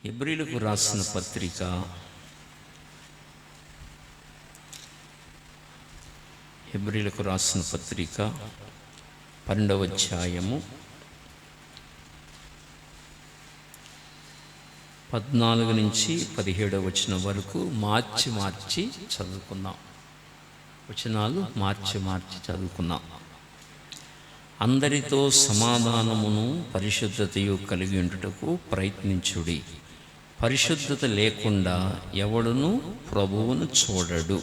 హెబ్రీయులకు రాసిన పత్రిక 12వ అధ్యాయము 14 నుంచి 17వ వచనం వరకు మార్చి చదువుకుందాం. వచనాలు మార్చి చదువుకుందాం. అందరితో సమాధానమును పరిశుద్ధతయు కలిగి ఉండుటకు ప్రయత్నించుడి. పరిశుద్ధత లేకుండా ఎవడును ప్రభువును చూడడు.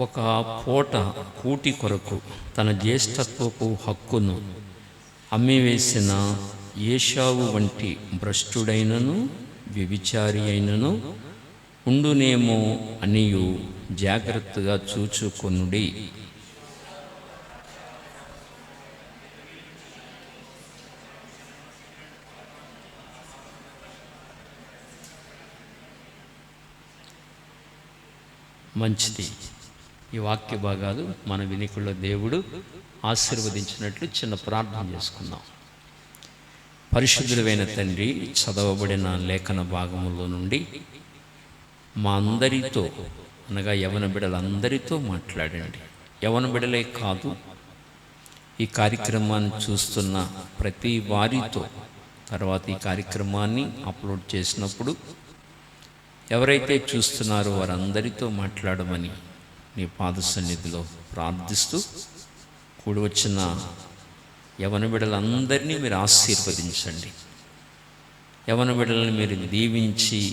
ఒక పూట కూటి కొరకు తన జ్యేష్ఠత్వపు హక్కును అమ్మివేసిన ఏశావు వంటి భ్రష్టుడైనను వ్యభిచారి అయినను ఉండునేమో అనియు జాగ్రత్తగా చూచుకొనుడి. మంచిది. ఈ వాక్య భాగాలు మన వినికుల్లో దేవుడు ఆశీర్వదించినట్లు చిన్న ప్రార్థన చేసుకుందాం. పరిశుద్ధుడైన తండ్రి, చదవబడిన లేఖన భాగములో నుండి మా అందరితో అనగా యవన బిడ్డలందరితో మాట్లాడండి. యవన బిడ్డలే కాదు, ఈ కార్యక్రమాన్ని చూస్తున్న ప్రతి వారితో, తర్వాత ఈ కార్యక్రమాన్ని అప్లోడ్ చేసినప్పుడు ఎవరైతే చూస్తున్నారో వారందరితో మాట్లాడమని నీ పాద సన్నిధిలో ప్రార్థిస్తూ, కూడి వచ్చిన యవన బిడ్డలందరినీ మీరు ఆశీర్వదించండి. యవన బిడ్డలను మీరు దీవించి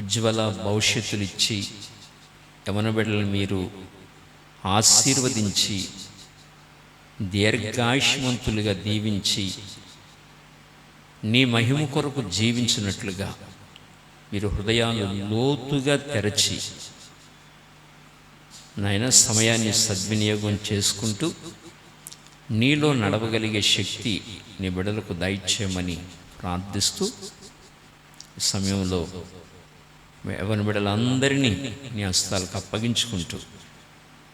ఉజ్వల భవిష్యత్తులు ఇచ్చి, యవన బిడ్డలను మీరు ఆశీర్వదించి దీర్ఘాయుష్మంతులుగా దీవించి నీ మహిమ కొరకు జీవించినట్లుగా మీరు హృదయాలు లోతుగా తెరచి నాయన సమయాన్ని సద్వినియోగం చేసుకుంటూ నీలో నడవగలిగే శక్తి నీ బిడ్డలకు దయచేయమని ప్రార్థిస్తూ, ఈ సమయంలో యవన బిడ్డలందరినీ నీ హస్తాలకు అప్పగించుకుంటూ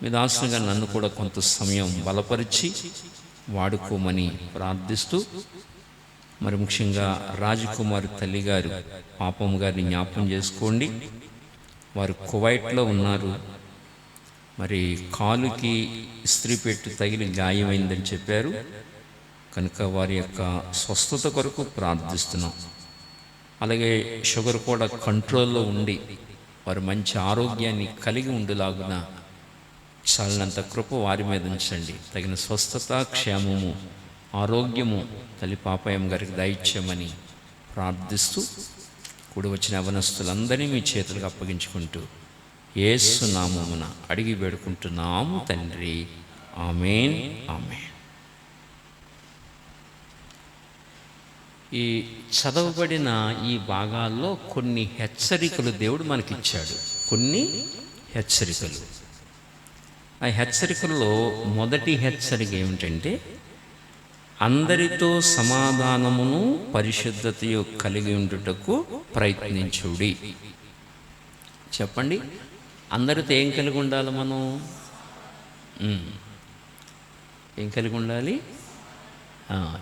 మీ దాసునిగా నన్ను కూడా కొంత సమయం బలపరిచి వాడుకోమని ప్రార్థిస్తూ, మరి ముఖ్యంగా రాజకుమారి తల్లిగారు పాపం గారిని జ్ఞాపకం చేసుకోండి. వారు కువైట్లో ఉన్నారు. మరి కాలుకి ఇస్త్రీ పెట్టు తగిలి గాయమైందని చెప్పారు కనుక వారి యొక్క స్వస్థత కొరకు ప్రార్థిస్తున్నాం. అలాగే షుగర్ కూడా కంట్రోల్లో ఉండి వారు మంచి ఆరోగ్యాన్ని కలిగి ఉండేలాగున చాలినంత కృప వారి మీద ఉంచండి. తగిన స్వస్థత, క్షేమము, ఆరోగ్యము తల్లి పాపయ్య గారికి దయచేయమని ప్రార్థిస్తూ, కూడి వచ్చిన యవనస్తులందరినీ మీ చేతులకు అప్పగించుకుంటూ యేసు నామమున అడిగి వేడుకుంటున్నాము తండ్రి. ఆమేన్, ఆమేన్. ఈ చదవబడిన ఈ భాగాల్లో కొన్ని హెచ్చరికలు దేవుడు మనకిచ్చాడు. కొన్ని హెచ్చరికలు. ఆ హెచ్చరికల్లో మొదటి హెచ్చరిక ఏమిటంటే, అందరితో సమాధానమును పరిశుద్ధతయు కలిగి ఉండుటకు ప్రయత్నించుడి. చెప్పండి, అందరితో ఏం కలిగి ఉండాలి? మనం ఏం కలిగి ఉండాలి?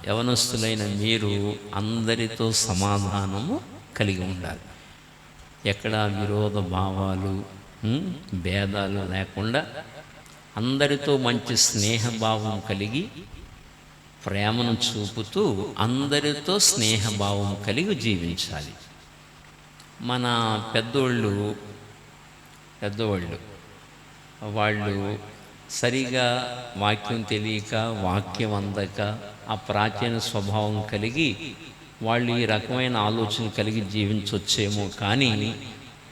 యవనస్తులైన మీరు అందరితో సమాధానము కలిగి ఉండాలి. ఎక్కడ విరోధ భావాలు, భేదాలు లేకుండా అందరితో మంచి స్నేహభావం కలిగి, ప్రేమను చూపుతూ అందరితో స్నేహభావం కలిగి జీవించాలి. మన పెద్దోళ్ళు వాళ్ళు సరిగా వాక్యం తెలియక, వాక్యం అందక, ఆ ప్రాచీన స్వభావం కలిగి వాళ్ళు ఈ రకమైన ఆలోచన కలిగి జీవించవచ్చేమో, కానీ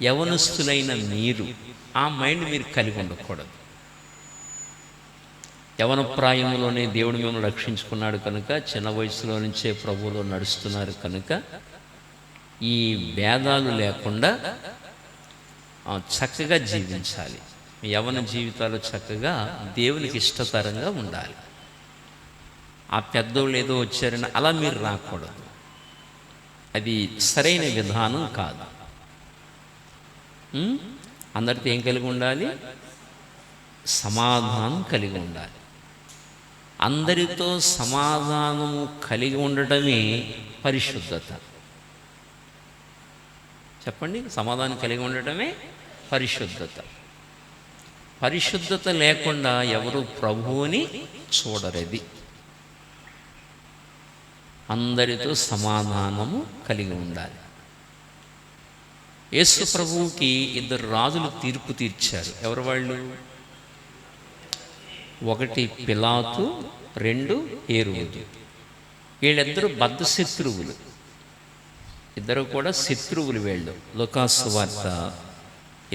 యవనస్తులైన మీరు ఆ మైండ్ మీరు కలిగి ఉండకూడదు. యవన ప్రాయంలోనే దేవుడు మిమ్మల్ని రక్షించుకున్నాడు కనుక, చిన్న వయసులో నుంచే ప్రభువులో నడుస్తున్నారు కనుక, ఈ భేదాలు లేకుండా చక్కగా జీవించాలి. మీ యవన జీవితాలు చక్కగా దేవునికి ఇష్టతరంగా ఉండాలి. ఆ పెద్దోళ్ళు ఏదో వచ్చారని అలా మీరు రాకూడదు. అది సరైన విధానం కాదు. ఉం? అందరితో ఏం కలిగి ఉండాలి? సమాధానం కలిగి ఉండాలి. అందరితో సమాధానము కలిగి ఉండటమే పరిశుద్ధత. చెప్పండి, సమాధానం కలిగి ఉండటమే పరిశుద్ధత. పరిశుద్ధత లేకుండా ఎవరు ప్రభువుని చూడరేది. అందరితో సమాధానము కలిగి ఉండాలి. యేసు ప్రభువుకి 2 రాజులు తీర్పు తీర్చారు. ఎవరు వాళ్ళు? 1 పిలాతు, 2 హేరోదు. వీళ్ళిద్దరూ బద్ధ శత్రువులు, ఇద్దరు కూడా శత్రువులు వీళ్ళు. లూకాసు వార్త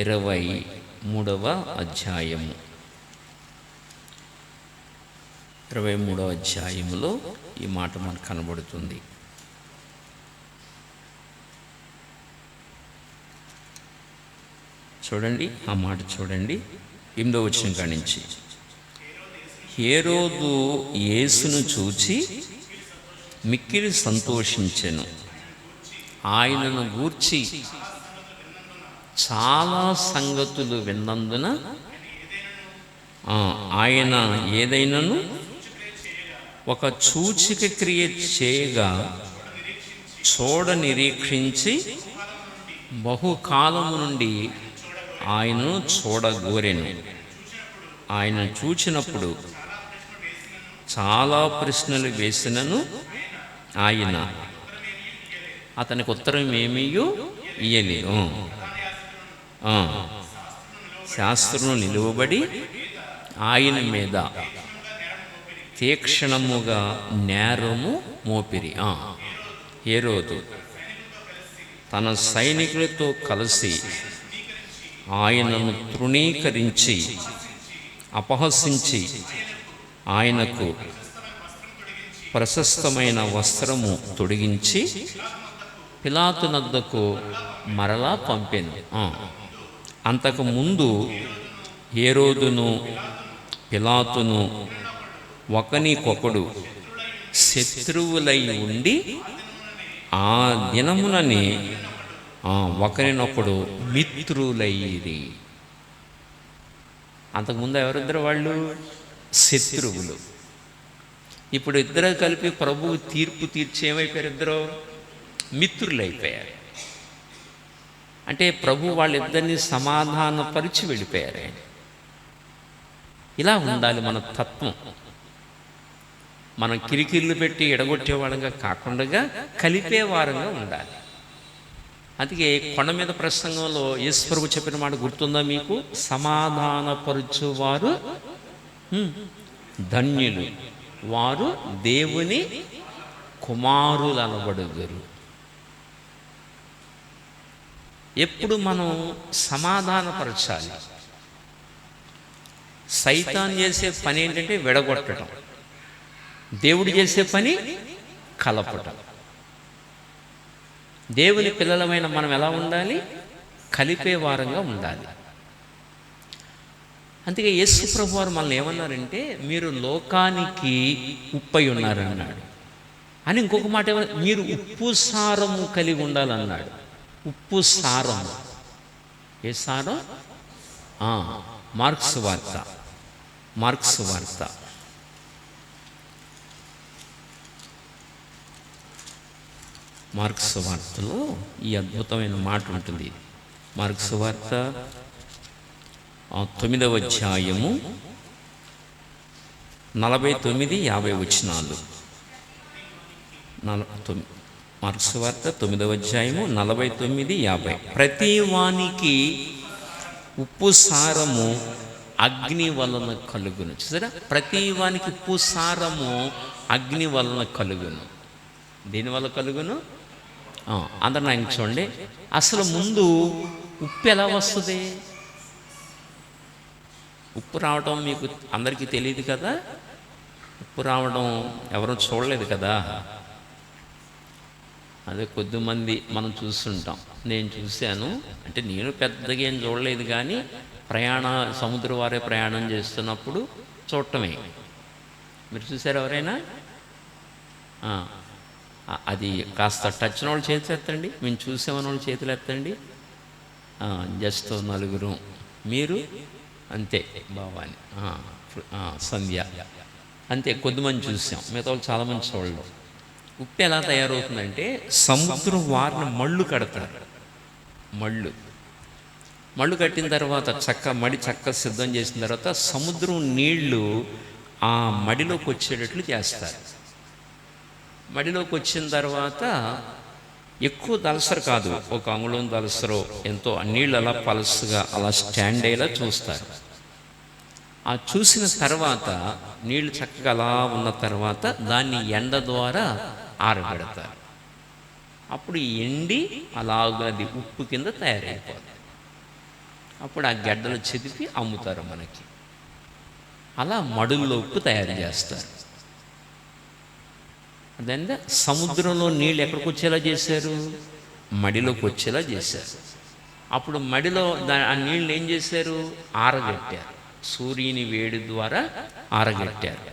23వ అధ్యాయము 23వ అధ్యాయములో ఈ మాట మనకు కనబడుతుంది. చూడండి, ఆ మాట చూడండి, 8వ వచనం కాడి నుంచి. హేరోదు యేసును చూచి మిక్కిలి సంతోషించెను. ఆయనను గూర్చి చాలా సంగతులు విన్నందున ఆయన ఏదైనాను ఒక సూచక క్రియ చేయగా చూడ నిరీక్షించి బహుకాలము నుండి ఆయనను చూడగోరెను. ఆయన చూచినప్పుడు చాలా ప్రశ్నలు వేసినను ఆయన అతనికి ఉత్తరం ఏమీయూ ఇయ్యలేదు. శాస్త్రము నిలువబడి ఆయన మీద తీక్షణముగా నేరము మోపిరి. హేరోదు తన సైనికులతో కలిసి ఆయనను తృణీకరించి అపహసించి ఆయనకు ప్రశస్తమైన వస్త్రము తొడిగించి పిలాతు నద్దకు మరలా పంపెను. అంతకు ముందు హేరోదును పిలాతును ఒకనికొకడు శత్రువులై ఉండి ఆ దినముననే ఒకరినొకడు మిత్రులైరి. అంతకుముందు ఎవరిద్దరు వాళ్ళు? శత్రువులు. ఇప్పుడు ఇద్దరు కలిపి ప్రభువు తీర్పు తీర్చి ఏమైపోయారు? ఇద్దరు మిత్రులైపోయారు. అంటే ప్రభు వాళ్ళిద్దరిని సమాధానపరిచి వెళ్ళిపోయారు. ఇలా ఉండాలి మన తత్వం. మనం కిరికిర్లు పెట్టి ఎడగొట్టేవాళ్ళంగా కాకుండా కలిపేవారంగా ఉండాలి. అందుకే కొండ మీద ప్రసంగంలో యేసు ప్రభు చెప్పిన మాట గుర్తుందా మీకు? సమాధానపరచువారు ధన్యులు, వారు దేవుని కుమారులు అనబడుదురు. ఎప్పుడు మనం సమాధానపరచాలి. సైతాన్ చేసే పని ఏంటంటే విడగొట్టడం, దేవుడు చేసే పని కలపటం. దేవుని పిల్లలమైన మనం ఎలా ఉండాలి? కలిపే వారంగా ఉండాలి. అందుకే యేసు ప్రభు వారు మనల్ని ఏమన్నారంటే, మీరు లోకానికి ఉప్పై ఉన్నారన్నాడు. అని ఇంకొక మాట ఏమన్నా, మీరు ఉప్పు సారము కలిగి ఉండాలన్నాడు. ఉప్పు సారము. ఏ సారం? మార్క్స్ వార్త మార్క్స్ వార్తలో ఈ అద్భుతమైన మాట ఉంటుంది. మార్క్స్ వార్త 9వ అధ్యాయము 49-50 వచనాలు. మార్క్స్ వార్త 9వ అధ్యాయము 49-50. ప్రతి వానికి ఉప్పు సారము అగ్ని వలన కలుగును. చూసారా? ప్రతి వానికి ఉప్పు సారము అగ్ని వలన కలుగును. దేనివల్ల కలుగును? అందరు నాకు చూడండి, అసలు ముందు ఉప్పు ఎలా వస్తుంది? ఉప్పు రావడం మీకు అందరికీ తెలియదు కదా. ఉప్పు రావడం ఎవరు చూడలేదు కదా. అదే కొద్దిమంది మనం చూస్తుంటాం. నేను చూశాను, అంటే నేను పెద్దగా ఏం చూడలేదు, కానీ సముద్ర వారే ప్రయాణం చేస్తున్నప్పుడు చూడటమే. మీరు చూసారు ఎవరైనా? అది కాస్త టచ్ వాళ్ళు చేతులు ఎత్తండి. మేము చూసామని వాళ్ళు చేతులు ఎత్తండి. జస్ట్ నలుగురు, మీరు అంతే భావాన్ని, సంధ్య అంతే, కొద్దిమంది చూసాం, మిగతా వాళ్ళు చాలామంది చూడడం. ఉప్పు ఎలా తయారవుతుందంటే సముద్రం వారిని మళ్ళు కడతారు. మళ్ళు కట్టిన తర్వాత మడి సిద్ధం చేసిన తర్వాత సముద్రం నీళ్లు ఆ మడిలోకి వచ్చేటట్లు చేస్తారు. మడిలోకి వచ్చిన తర్వాత ఎక్కువ దలసరు కాదు, ఒక అంగుళం దలసరో ఎంతో, నీళ్ళు అలా పలసగా అలా స్టాండ్ అయ్యేలా చూస్తారు. ఆ చూసిన తర్వాత నీళ్లు చక్కగా అలా ఉన్న తర్వాత దాన్ని ఎండ ద్వారా ఆరబెడతారు. అప్పుడు ఎండి అలాగది ఉప్పు కింద తయారైపోతుంది. అప్పుడు ఆ గడ్డలు చెదిపి అమ్ముతారు మనకి. అలా మడుల్లో ఉప్పు తయారు చేస్తారు. అదంటే సముద్రంలో నీళ్ళు ఎక్కడికి వచ్చేలా చేశారు? మడిలోకి వచ్చేలా చేశారు. అప్పుడు మడిలో ఆ నీళ్ళు ఏం చేశారు? ఆరగట్టారు. సూర్యుని వేడి ద్వారా ఆరగట్టారు.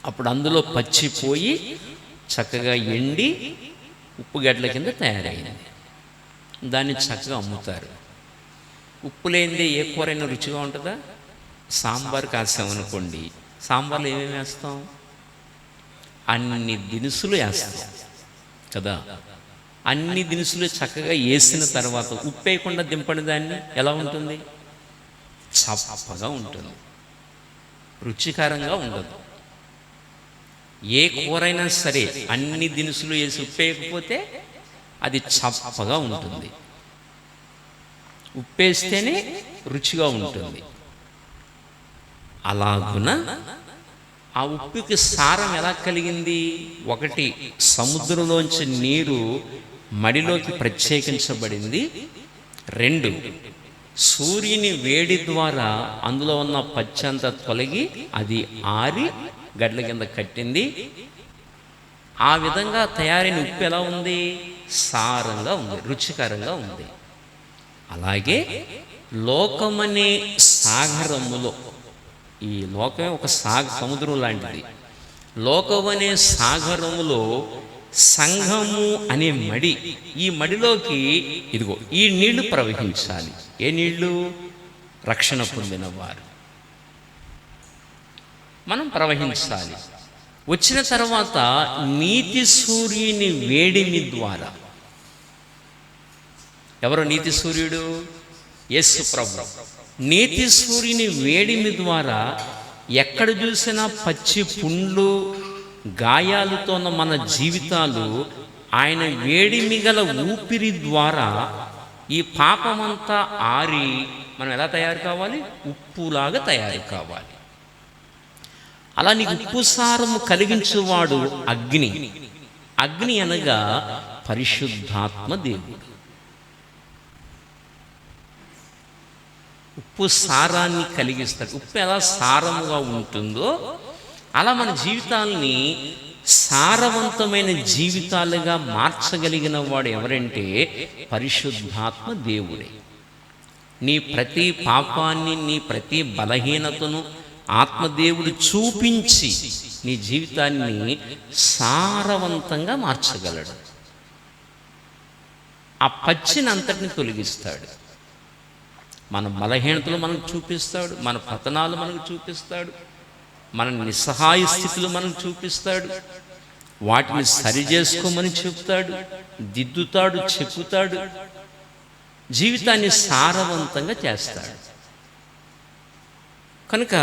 అప్పుడు అందులో పచ్చిపోయి చక్కగా ఎండి ఉప్పు గడ్డల కింద తయారైంది. దాన్ని చక్కగా అమ్ముతారు. ఉప్పు లేనిదే ఏ కూరైనా రుచిగా ఉంటుందా? సాంబార్ కాసామనుకోండి, సాంబార్లో ఏమేమి వేస్తాం? అన్ని దినుసులు వేస్తాం కదా. అన్ని దినుసులు చక్కగా వేసిన తర్వాత ఉప్పు వేయకుండా దింపని దాన్ని ఎలా ఉంటుంది? చప్పగా ఉంటుంది, రుచికరంగా ఉండదు. ఏ కూరైనా సరే అన్ని దినుసులు వేసి ఉప్పు వేయకపోతే అది చప్పగా ఉంటుంది. ఉప్పేస్తేనే రుచిగా ఉంటుంది. అలాగున ఆ ఉప్పుకి సారం ఎలా కలిగింది? ఒకటి, సముద్రంలోంచి నీరు మడిలోకి ప్రత్యేకించబడింది. 2, సూర్యుని వేడి ద్వారా అందులో ఉన్న పచ్చంతా తొలగి అది ఆరి గడ్ల కింద కట్టింది. ఆ విధంగా తయారైన ఉప్పు ఎలా ఉంది? సారంగా ఉంది, రుచికరంగా ఉంది. అలాగే లోకమనే సాగరములో, ఈ లోకమే ఒక సముద్రం లాంటిది. లోకమనే సాగరములో సంఘము అనే మడి, ఈ మడిలోకి ఇదిగో ఈ నీళ్లు ప్రవహించాలి. ఏ నీళ్లు? రక్షణ పొందిన వారు మనం ప్రవహించాలి. వచ్చిన తర్వాత నీతి సూర్యుని వేడిమి ద్వారా, ఎవరు నీతి సూర్యుడు? యేసు ప్రభు. నీతి సూర్యుని వేడిమి ద్వారా ఎక్కడ చూసినా పచ్చి పుండ్లు గాయాలతో ఉన్న మన జీవితాలు ఆయన వేడిమి గల ఊపిరి ద్వారా ఈ పాపమంతా ఆరి మనం ఎలా తయారు కావాలి? ఉప్పులాగా తయారు కావాలి. అలా నీకు ఉప్పు సారము కలిగించేవాడు అగ్ని. అగ్ని అనగా పరిశుద్ధాత్మ దేవుడు. ఉప్పు సారాన్ని కలిగిస్తాడు. ఉప్పు ఎలా సారముగా ఉంటుందో అలా మన జీవితాల్ని సారవంతమైన జీవితాలుగా మార్చగలిగిన వాడు ఎవరంటే పరిశుద్ధాత్మ దేవుడే. నీ ప్రతి పాపాన్ని, నీ ప్రతి బలహీనతను ఆత్మదేవుడు చూపించి నీ జీవితాన్ని సారవంతంగా మార్చగలడు. ఆ పచ్చిని అంతటిని తొలగిస్తాడు. మన బలహీనతలు మనకు చూపిస్తాడు, మన పతనాలు మనకు చూపిస్తాడు, మన నిస్సహాయ స్థితులు మనకు చూపిస్తాడు, వాటిని సరిచేసుకోమని చెప్తాడు, దిద్దుతాడు, చెప్పుతాడు, జీవితాన్ని సారవంతంగా చేస్తాడు. కనుక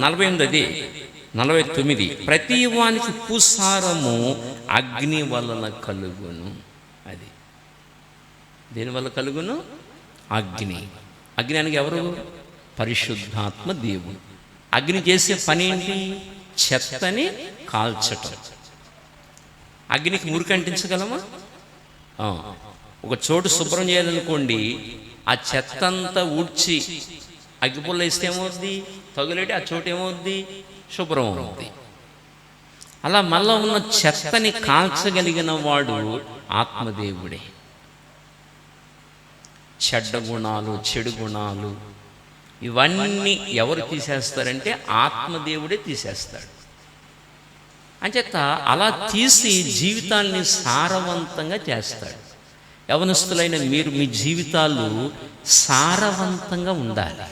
49 ప్రతి వానికి ఉప్పు సారము అగ్ని వలన కలుగును. అది దేనివల్ల కలుగును? అగ్ని. అగ్ని అనగా ఎవరు? పరిశుద్ధాత్మ దేవుడు. అగ్ని చేసే పని ఏంటి? చెత్తని కాల్చటం. అగ్నికి మురికి అంటించగలమా? ఒక చోటు శుభ్రం చేయాలనుకోండి, ఆ చెత్త అంతా ఊడ్చి అగ్గిపుల్ల వేస్తే ఏమవుద్ది? తగులేటి ఆ చోటు ఏమవుద్ది? శుభ్రం అవుద్ది. అలా మళ్ళా ఉన్న చెత్తని కాల్చగలిగిన వాడు ఆత్మదేవుడే. చెడ్డ గుణాలు, చెడు గుణాలు ఇవన్నీ ఎవరు తీసేస్తారంటే ఆత్మదేవుడే తీసేస్తాడు. అంచేత అలా తీసి జీవితాల్ని సారవంతంగా చేస్తాడు. యవనస్తులైన మీరు మీ జీవితాలు సారవంతంగా ఉండాలి.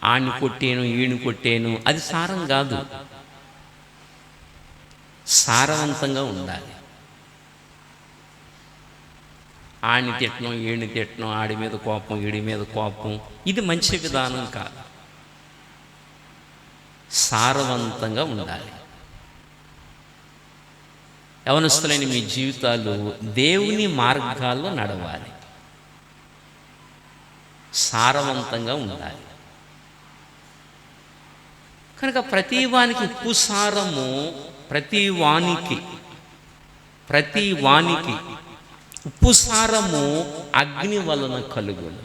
ఆణ్ణి కొట్టేను ఈయన కొట్టేను అది సారం కాదు, సారవంతంగా ఉండాలి. ఆణ్ణి తిట్టడం ఈయన్ని తిట్టడం, ఆడి మీద కోపం ఈడి మీద కోపం, ఇది మంచి విధానం కాదు. సారవంతంగా ఉండాలి. యవనస్తులైన మీ జీవితాలు దేవుని మార్గాల్లో నడవాలి, సారవంతంగా ఉండాలి. కనుక ప్రతి వానికి ఉప్పు సారము, ప్రతి వానికి ఉప్పు సారము అగ్ని వలన కలుగును.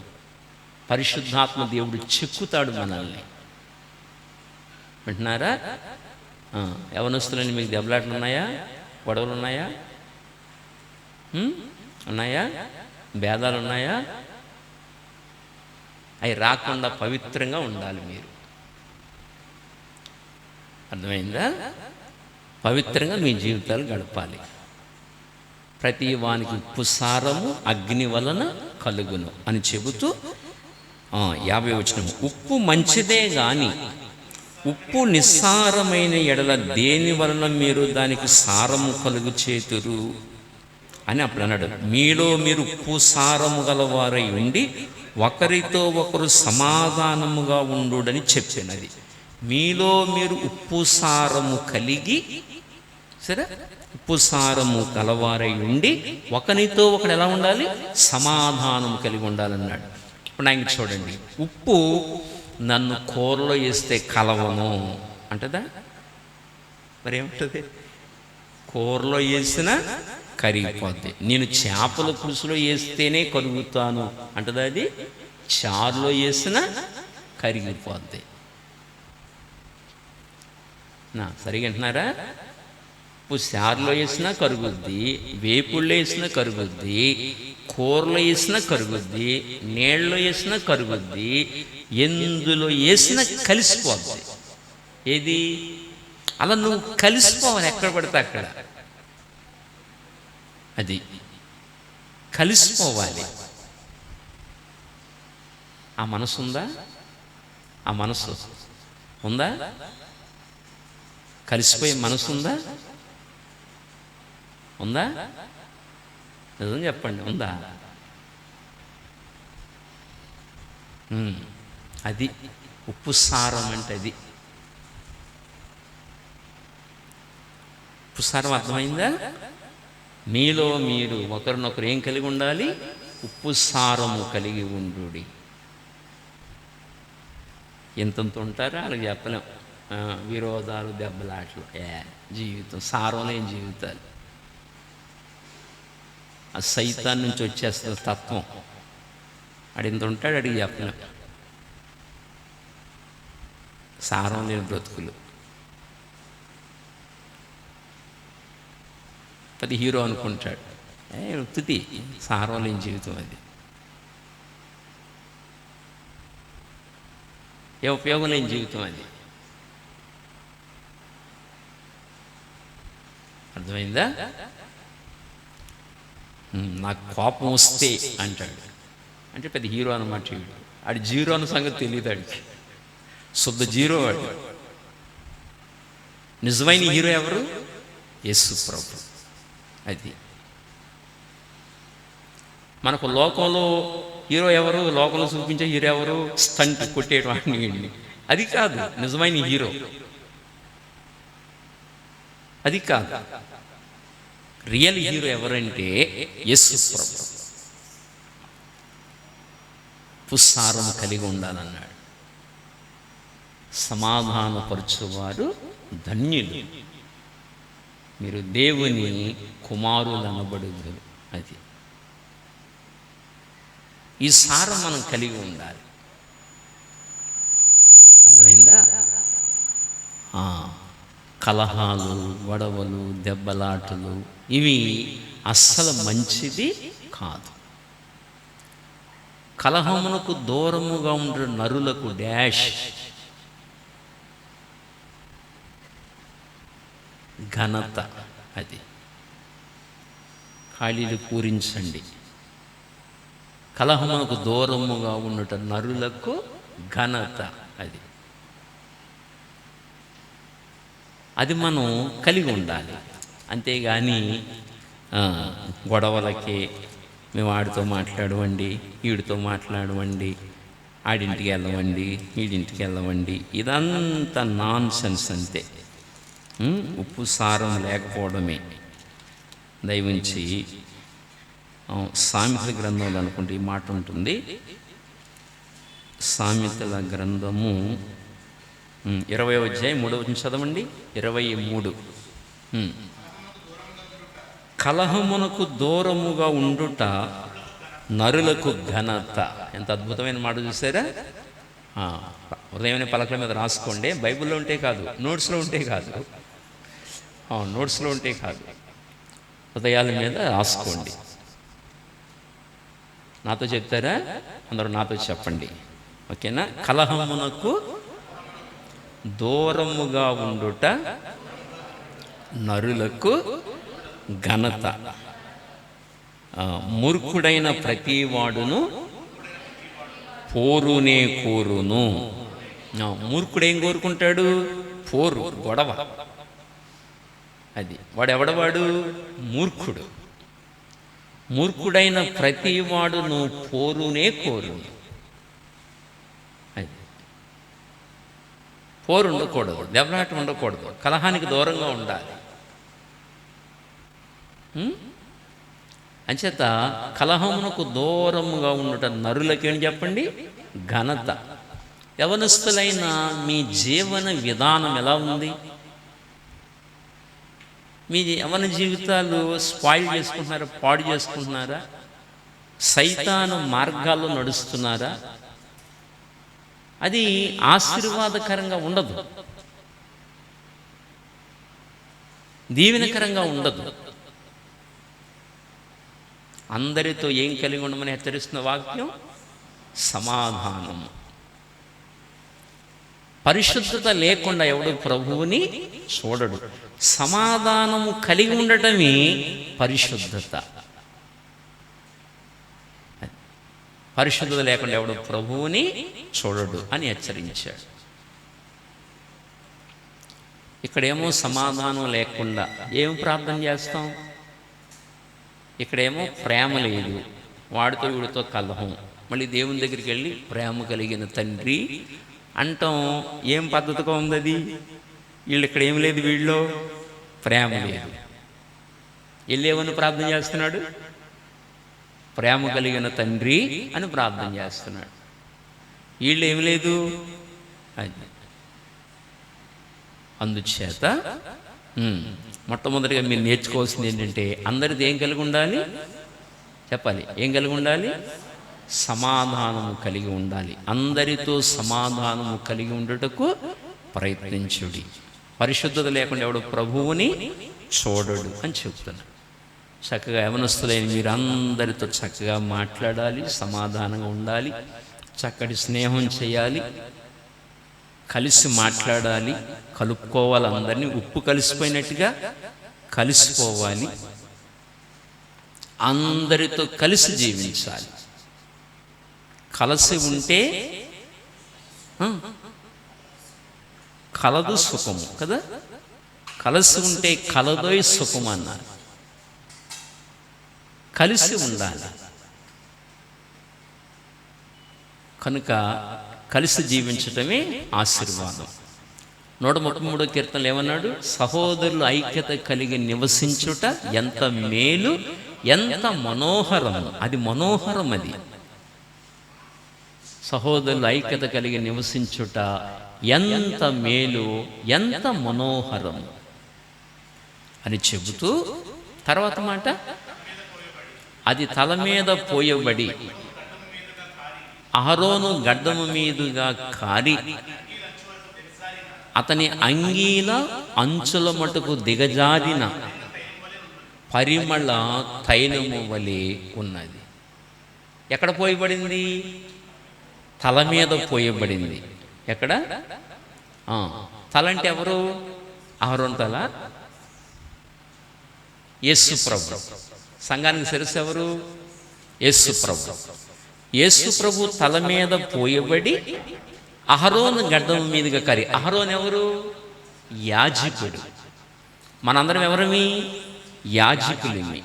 పరిశుద్ధాత్మ దేవుడు చెక్కుతాడు మనల్ని. వింటున్నారా? యవనస్తులని మీకు దెబ్బలాటలు ఉన్నాయా? గొడవలు ఉన్నాయా? ఉన్నాయా? భేదాలు ఉన్నాయా? అవి రాకుండా పవిత్రంగా ఉండాలి మీరు. అర్థమైందా? పవిత్రంగా మీ జీవితాలు గడపాలి. ప్రతి వానికి ఉప్పు సారము అగ్ని వలన కలుగును అని చెబుతూ 50వ వచనం, ఉప్పు మంచిదే గాని ఉప్పు నిస్సారమైన ఎడల దేని వలన మీరు దానికి సారము కలుగు చేతురు అని అప్పుడు అన్నాడు. మీలో మీరు ఉప్పు సారము గలవారై ఉండి ఒకరితో ఒకరు సమాధానముగా ఉండుడని చెప్పినది. మీలో మీరు ఉప్పు సారము కలిగి, సరే, ఉప్పు సారము కలవారై ఉండి ఒకరితో ఒకడు ఎలా ఉండాలి? సమాధానము కలిగి ఉండాలన్నాడు. ఇప్పుడు ఆయన చూడండి, ఉప్పు నన్ను కూరలో వేస్తే కలవను అంటదా? మరి ఏముంటుంది? కూరలో వేసినా కరిగిపోద్ది. నేను చేపల పులుసులో వేస్తేనే కరుగుతాను అంటదా? అది చారులో వేసినా కరిగిపోద్ది. సరిగా అంటున్నారా? ఉప్పు చారులో వేసినా కరుగుద్ది, వేపుల్లో వేసినా కరుగుద్ది, కూరలో వేసినా కరుగుద్ది, నీళ్ళలో వేసినా కరుగుద్ది, ఎందులో వేసినా కలిసిపోద్ది. ఏది? అలా నువ్వు కలిసిపోవాలి ఎక్కడ పడితే అక్కడ. అది కలిసిపోవాలి. ఆ మనసు ఉందా? ఆ మనసు ఉందా? కలిసిపోయే మనసు ఉందా? ఉందా? నిజం చెప్పండి, ఉందా? అది ఉప్పు సారం అంటే. అది ఉప్పు సారం అర్థమైందా? మీలో మీరు ఒకరినొకరు ఏం కలిగి ఉండాలి? ఉప్పు సారము కలిగి ఉండుడి. ఎంతంత ఉంటారా అలాగే చెప్పలేం. విరోధాలు, దెబ్బలాట్లు, జీవితం సారం లేని జీవితాలు. ఆ సైతాన్ నుంచి వచ్చేస్తుంది తత్వం. అడింత ఉంటాడు, అడిగి చెప్పలేం. సారం లేని బ్రతుకులు. అది హీరో అనుకుంటాడు, తుది సారం లేని జీవితం. అది ఏ ఉపయోగం లేని జీవితం. అది అర్థమైందా? నాకు కోపం వస్తే అంటాడు, అంటే పెద్ద హీరో అన్నమాట. ఆడి జీరో అన్న సంగతి తెలియదు ఆడికి. శుద్ధ జీరో వాడు. నిజమైన హీరో ఎవరు? యేసు ప్రభు. అది మనకు లోకంలో హీరో ఎవరు? లోకంలో చూపించే హీరో ఎవరు? స్టంట్ కొట్టేవాడిని. అది కాదు నిజమైన హీరో. అది కాదు. రియల్ హీరో ఎవరంటే యేసు ప్రభు. పుస్సారం కలిగి ఉండాలన్నాడు. సమాధానపరచువారు ధన్యులు, మీరు దేవుని కుమారులు అనబడుదురు. అది ఈ సారం మనం కలిగి ఉండాలి. అర్థమైందా? కలహాలు, గొడవలు, దెబ్బలాటలు ఇవి అస్సలు మంచిది కాదు. కలహమునకు దూరముగా ఉండే నరులకు డాష్ ఘనత. అది ఖాళీలు పూరించండి, కలహమునకు దూరముగా ఉండుట నరులకు ఘనత. అది మనం కలిగి ఉండాలి. అంతేగాని గొడవలకి మేము ఆడితో మాట్లాడవండి, వీడితో మాట్లాడవండి, ఆడింటికి వెళ్ళవండి, వీడింటికి వెళ్ళవండి, ఇదంతా నాన్ సెన్స్ అంతే. ఉప్పు సారం లేకపోవడమే. దయవుంచి సామెతల గ్రంథంలో అనుకుంటే ఈ మాట ఉంటుంది. సామెతల గ్రంథము 20వ అధ్యాయం 3వ వచనం చదవండి. 23. కలహమునకు దూరముగా ఉండుట నరులకు ఘనత. ఎంత అద్భుతమైన మాట చూసారా? ఉదయమైన పలకల మీద రాసుకోండి. బైబిల్లో ఉంటే కాదు, నోట్స్లో ఉంటే కాదు, నోట్స్లో ఉంటే కాదు, హృదయాల మీద రాసుకోండి. నాతో చెప్తారా? అందరూ నాతో చెప్పండి, ఓకేనా? కలహమునకు దూరముగా ఉండుట నరులకు ఘనత. మూర్ఖుడైన ప్రతివాడును పోరునే కోరును. మూర్ఖుడేం కోరుకుంటాడు? పోరు, గొడవ. అది వాడెవడవాడు? మూర్ఖుడు. మూర్ఖుడైన ప్రతివాడును పోరునే కోరును. అది పోరు ఉండకూడదు, దెబ్బలాట ఉండకూడదు, కలహానికి దూరంగా ఉండాలి. అంచేత కలహమునకు దూరముగా ఉండుట నరులకేం చెప్పండి? ఘనత. యవనస్తులైన మీ జీవన విధానం ఎలా ఉంది? మీ యవన జీవితాలు స్పాయిల్ చేసుకుంటున్నారా? పాడు చేసుకుంటున్నారా? సైతాను మార్గాల్లో నడుస్తున్నారా? అది ఆశీర్వాదకరంగా ఉండదు, దీవెనకరంగా ఉండదు. అందరితో ఏం కలిగి ఉండమని హెచ్చరిస్తున్న వాక్యం? సమాధానం. పరిశుద్ధత లేకుండా ఎవడు ప్రభువుని చూడడు. సమాధానము కలిగి ఉండటమే పరిశుద్ధత. పరిశుద్ధత లేకుండా ఎవడు ప్రభువుని చూడడు అని హెచ్చరించాడు. ఇక్కడేమో సమాధానం లేకుండా ఏం ప్రార్థన చేస్తాం? ఇక్కడేమో ప్రేమ లేదు, వాడితో వీడితో కలహం. మళ్ళీ దేవుని దగ్గరికి వెళ్ళి ప్రేమ కలిగిన తండ్రి అంటాం. ఏం పద్ధతిగా ఉంది అది? వీళ్ళు ఇక్కడ ఏం లేదు, వీళ్ళలో ప్రేమ లేదు. వెళ్ళేమని ప్రార్థన చేస్తున్నాడు? ప్రేమ కలిగిన తండ్రి అని ప్రార్థన చేస్తున్నాడు. వీళ్ళు ఏమి లేదు. అది అందుచేత మొట్టమొదటిగా మీరు నేర్చుకోవాల్సింది ఏంటంటే, అందరిది ఏం కలిగి ఉండాలి? చెప్పాలి. ఏం కలిగి ఉండాలి? సమాధానము కలిగి ఉండాలి. అందరితో సమాధానము కలిగి ఉండుటకు ప్రయత్నించుడి. పరిశుద్ధత లేకుండా ఎవడు ప్రభువుని చూడడు అని చెప్తున్నాడు. చక్కగా యవనస్తులైన మీరందరితో చక్కగా మాట్లాడాలి, సమాధానంగా ఉండాలి, చక్కటి స్నేహం చేయాలి, కలిసి మాట్లాడాలి, కలుపుకోవాలి. అందరినీ ఉప్పు కలిసిపోయినట్టుగా కలిసిపోవాలి, అందరితో కలిసి జీవించాలి. కలిసి ఉంటే కలదు సుఖము కదా. కలిసి ఉంటే కలదోయ్ సుఖం అన్నారు. కలిసి ఉండాలి. కనుక కలిసి జీవించటమే ఆశీర్వాదం. 133వ కీర్తనలు ఏమన్నాడు? సహోదరులు ఐక్యత కలిగి నివసించుట ఎంత మేలు, ఎంత మనోహరము. అది మనోహరం. అది సహోదరులు ఐక్యత కలిగి నివసించుట ఎంత మేలు, ఎంత మనోహరం అని చెబుతూ తర్వాత మాట, అది తల మీద పోయబడి అహరోను గడ్డము మీదుగా కారి అతని అంగీల అంచుల మటుకు దిగజారిన పరిమళ తైలము వలె ఉన్నది. ఎక్కడ పోయబడింది? తల మీద పోయబడింది. ఎక్కడ? తల అంటే ఎవరు? అహరోను తల. యేసు ప్రభు. సంఘానికి శిరస్సు ఎవరు? యేసు ప్రభు. యేసు ప్రభు తల మీద పోయబడి అహరోను గడ్డం మీదుగా కరి. అహరోను ఎవరు? యాజకుడు. మనందరం ఎవరమి? యాజకులమి.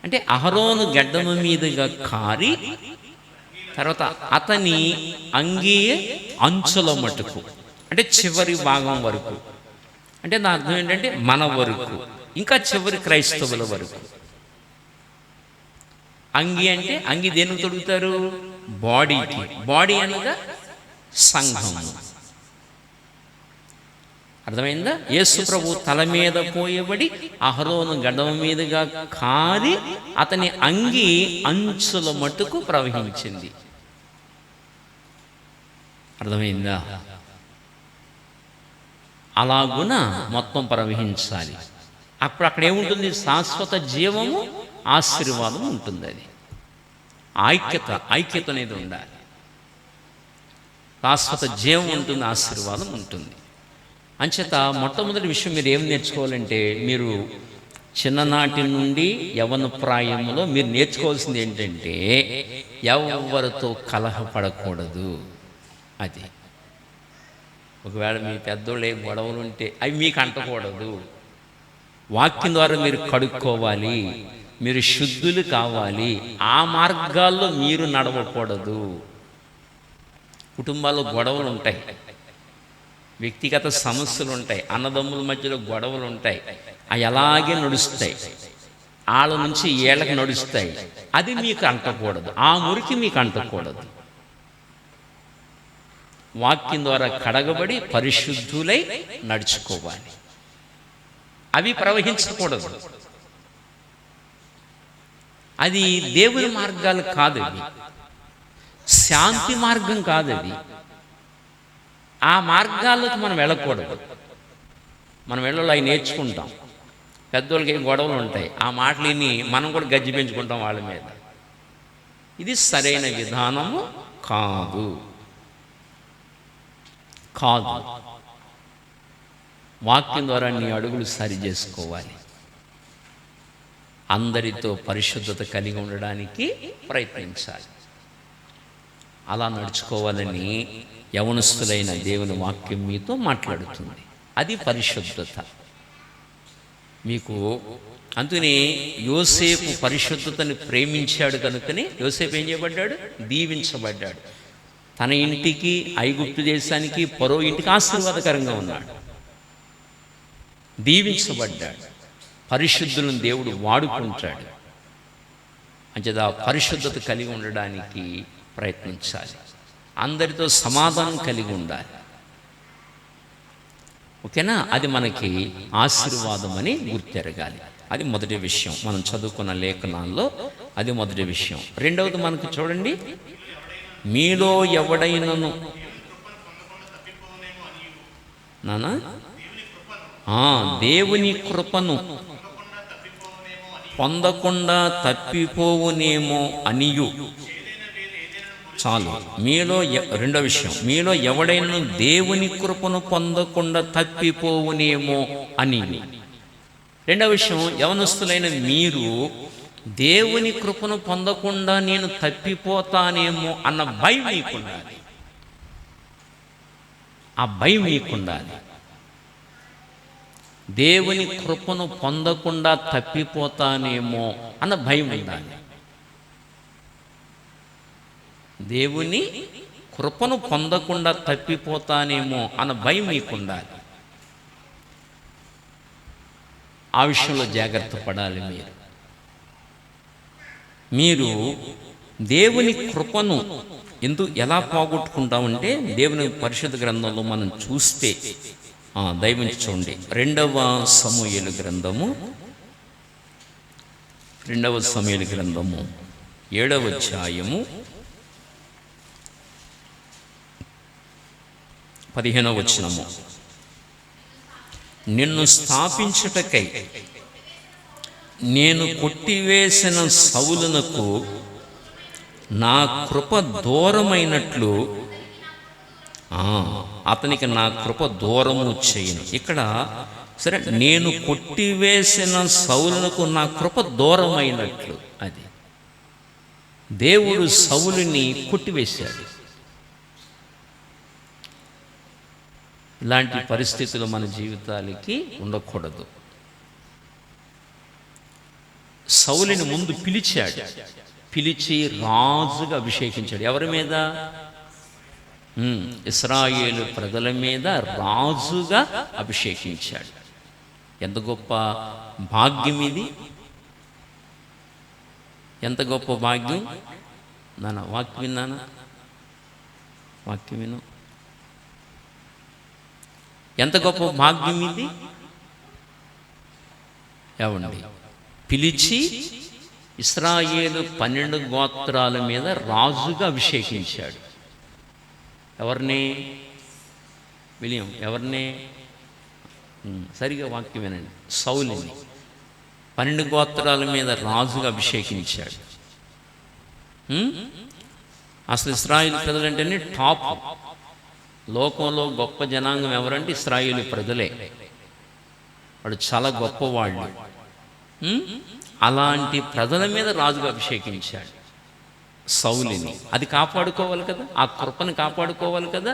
అంటే అహరోను గడ్డము మీదుగా కారి తర్వాత అతని అంగీ అంచుల మటుకు, అంటే చివరి భాగం వరకు, అంటే దాని అర్థం ఏంటంటే మన వరకు, ఇంకా చివరి క్రైస్తవుల వరకు. అంగి అంటే అంగి దేనికి తొడుగుతారు? బాడీకి. బాడీ అనగా సంఘం. అర్థమైందా? యేసు ప్రభు తల మీద పోయబడి అహరోను గడ్డం మీదుగా కారి అతని అంగి అంచుల మట్టుకు ప్రవహించింది. అర్థమైందా? అలాగున మొత్తం ప్రవహించాలి. అప్పుడు అక్కడ ఏముంటుంది? శాశ్వత జీవము, ఆశీర్వాదం ఉంటుంది. అది ఐక్యత అనేది ఉండాలి. శాశ్వత జీవం ఉంటుంది, ఆశీర్వాదం ఉంటుంది. అంచేత మొట్టమొదటి విషయం మీరు ఏం నేర్చుకోవాలంటే, మీరు చిన్ననాటి నుండి యవ్వన ప్రాయంలో మీరు నేర్చుకోవాల్సింది ఏంటంటే, ఎవరితో కలహపడకూడదు. అది ఒకవేళ మీ పెద్దోళ్ళు గొడవలు ఉంటే అవి మీకు అంటకూడదు. వాక్యం ద్వారా మీరు కడుక్కోవాలి, మీరు శుద్ధులు కావాలి. ఆ మార్గాల్లో మీరు నడవకూడదు. కుటుంబాల్లో గొడవలు ఉంటాయి, వ్యక్తిగత సమస్యలు ఉంటాయి, అన్నదమ్ముల మధ్యలో గొడవలు ఉంటాయి. అవి అలాగే నడుస్తాయి, వాళ్ళ నుంచి ఏళ్ళకి నడుస్తాయి. అది మీకు అంటకూడదు, ఆ మురికి మీకు అంటకూడదు. వాక్యం ద్వారా కడగబడి పరిశుద్ధులై నడుచుకోవాలి. అవి ప్రవహించకూడదు. అది దేవుని మార్గాలు కాదు, అది శాంతి మార్గం కాదు. అది ఆ మార్గాల్లోకి మనం వెళ్ళకూడదు. మనం వెళ్ళాలి, అవి నేర్చుకుంటాం. పెద్దోళ్ళకి గొడవలు ఉంటాయి, ఆ మాటలు విని మనం కూడా గజ్జి పెంచుకుంటాం వాళ్ళ మీద. ఇది సరైన విధానము కాదు. వాక్యం ద్వారా నీ అడుగులు సరి చేసుకోవాలి. అందరితో పరిశుద్ధత కలిగి ఉండడానికి ప్రయత్నించాలి. అలా నడుచుకోవాలని యవనస్తులైన దేవుని వాక్యం మీతో మాట్లాడుతుంది. అది పరిశుద్ధత. మీకు అందుకని యోసేపు పరిశుద్ధతని ప్రేమించాడు కనుకనే యోసేపు ఏం చేయబడ్డాడు? దీవించబడ్డాడు. తన ఇంటికి, ఐగుప్తు దేశానికి, పరో ఇంటికి ఆశీర్వాదకరంగా ఉన్నాడు, దీవించబడ్డాడు. పరిశుద్ధులను దేవుడు వాడుకుంటాడు. అంచేత పరిశుద్ధత కలిగి ఉండడానికి ప్రయత్నించాలి. అందరితో సమాధానం కలిగి ఉండాలి. ఓకేనా? అది మనకి ఆశీర్వాదం అని గుర్తెరగాలి. అది మొదటి విషయం. మనం చదువుకున్న లేఖనాల్లో అది మొదటి విషయం. రెండవది మనకు చూడండి, మీలో ఎవడైనను నానా దేవుని కృపను పొందకుండా తప్పిపోవునేమో అనియు. చాలు. మీలో రెండో విషయం, మీలో ఎవడైనా దేవుని కృపను పొందకుండా తప్పిపోవునేమో అని. రెండవ విషయం, యవనస్తులైన మీరు దేవుని కృపను పొందకుండా నేను తప్పిపోతానేమో అన్న భయం మీకుండాలి. ఆ భయం మీకుండాలి. దేవుని కృపను పొందకుండా తప్పిపోతానేమో అన్న భయం ఉండాలి. దేవుని కృపను పొందకుండా తప్పిపోతానేమో అన్న భయం మీకుండాలి. ఆ విషయంలో జాగ్రత్త పడాలి. మీరు దేవుని కృపను ఎలా పోగొట్టుకుంటామంటే, దేవుని పరిశుద్ధ గ్రంథంలో మనం చూస్తే దయవించి చూడండి. 2వ సమూయేలు గ్రంథము 7వ అధ్యాయము 15వ వచనము. నిన్ను స్థాపించుటకై నేను కొట్టివేసిన సౌలునకు నా కృప దూరమైనట్లు అతనికి నా కృప దూరము చేయను. ఇక్కడ సరే, నేను కొట్టివేసిన సౌలునకు నా కృప దూరమైనట్లు. అది దేవుడు సౌలుని కొట్టివేశాడు. ఇలాంటి పరిస్థితులు మన జీవితాలకి ఉండకూడదు. సౌలుని ముందు పిలిచాడు, పిలిచి రాజుగా అభిషేకించాడు. ఎవరి మీద? ఇశ్రాయేలు ప్రజల మీద రాజుగా అభిషేకించాడు. ఎంత గొప్ప భాగ్యం ఇది! ఎంత గొప్ప భాగ్యం! నాన్న వాక్యం విన్నానా? వాక్యం విను. ఎంత గొప్ప భాగ్యం ఇది! ఏమండి, పిలిచి ఇశ్రాయేలు 12 గోత్రాల మీద రాజుగా అభిషేకించాడు. ఎవరిని? విలియం. ఎవరిని? సరిగా వాక్యం వినండి. సౌలుని 12 గోత్రాల మీద రాజుగా అభిషేకించాడు. అసలు ఇశ్రాయేలు ప్రజలంటేనే టాప్. లోకంలో గొప్ప జనాంగం ఎవరంటే ఇశ్రాయేలు ప్రజలే. వాడు చాలా గొప్పవాళ్ళు. అలాంటి ప్రజల మీద రాజుగా అభిషేకించాడు సౌలుని. అది కాపాడుకోవాలి కదా, ఆ కృపను కాపాడుకోవాలి కదా.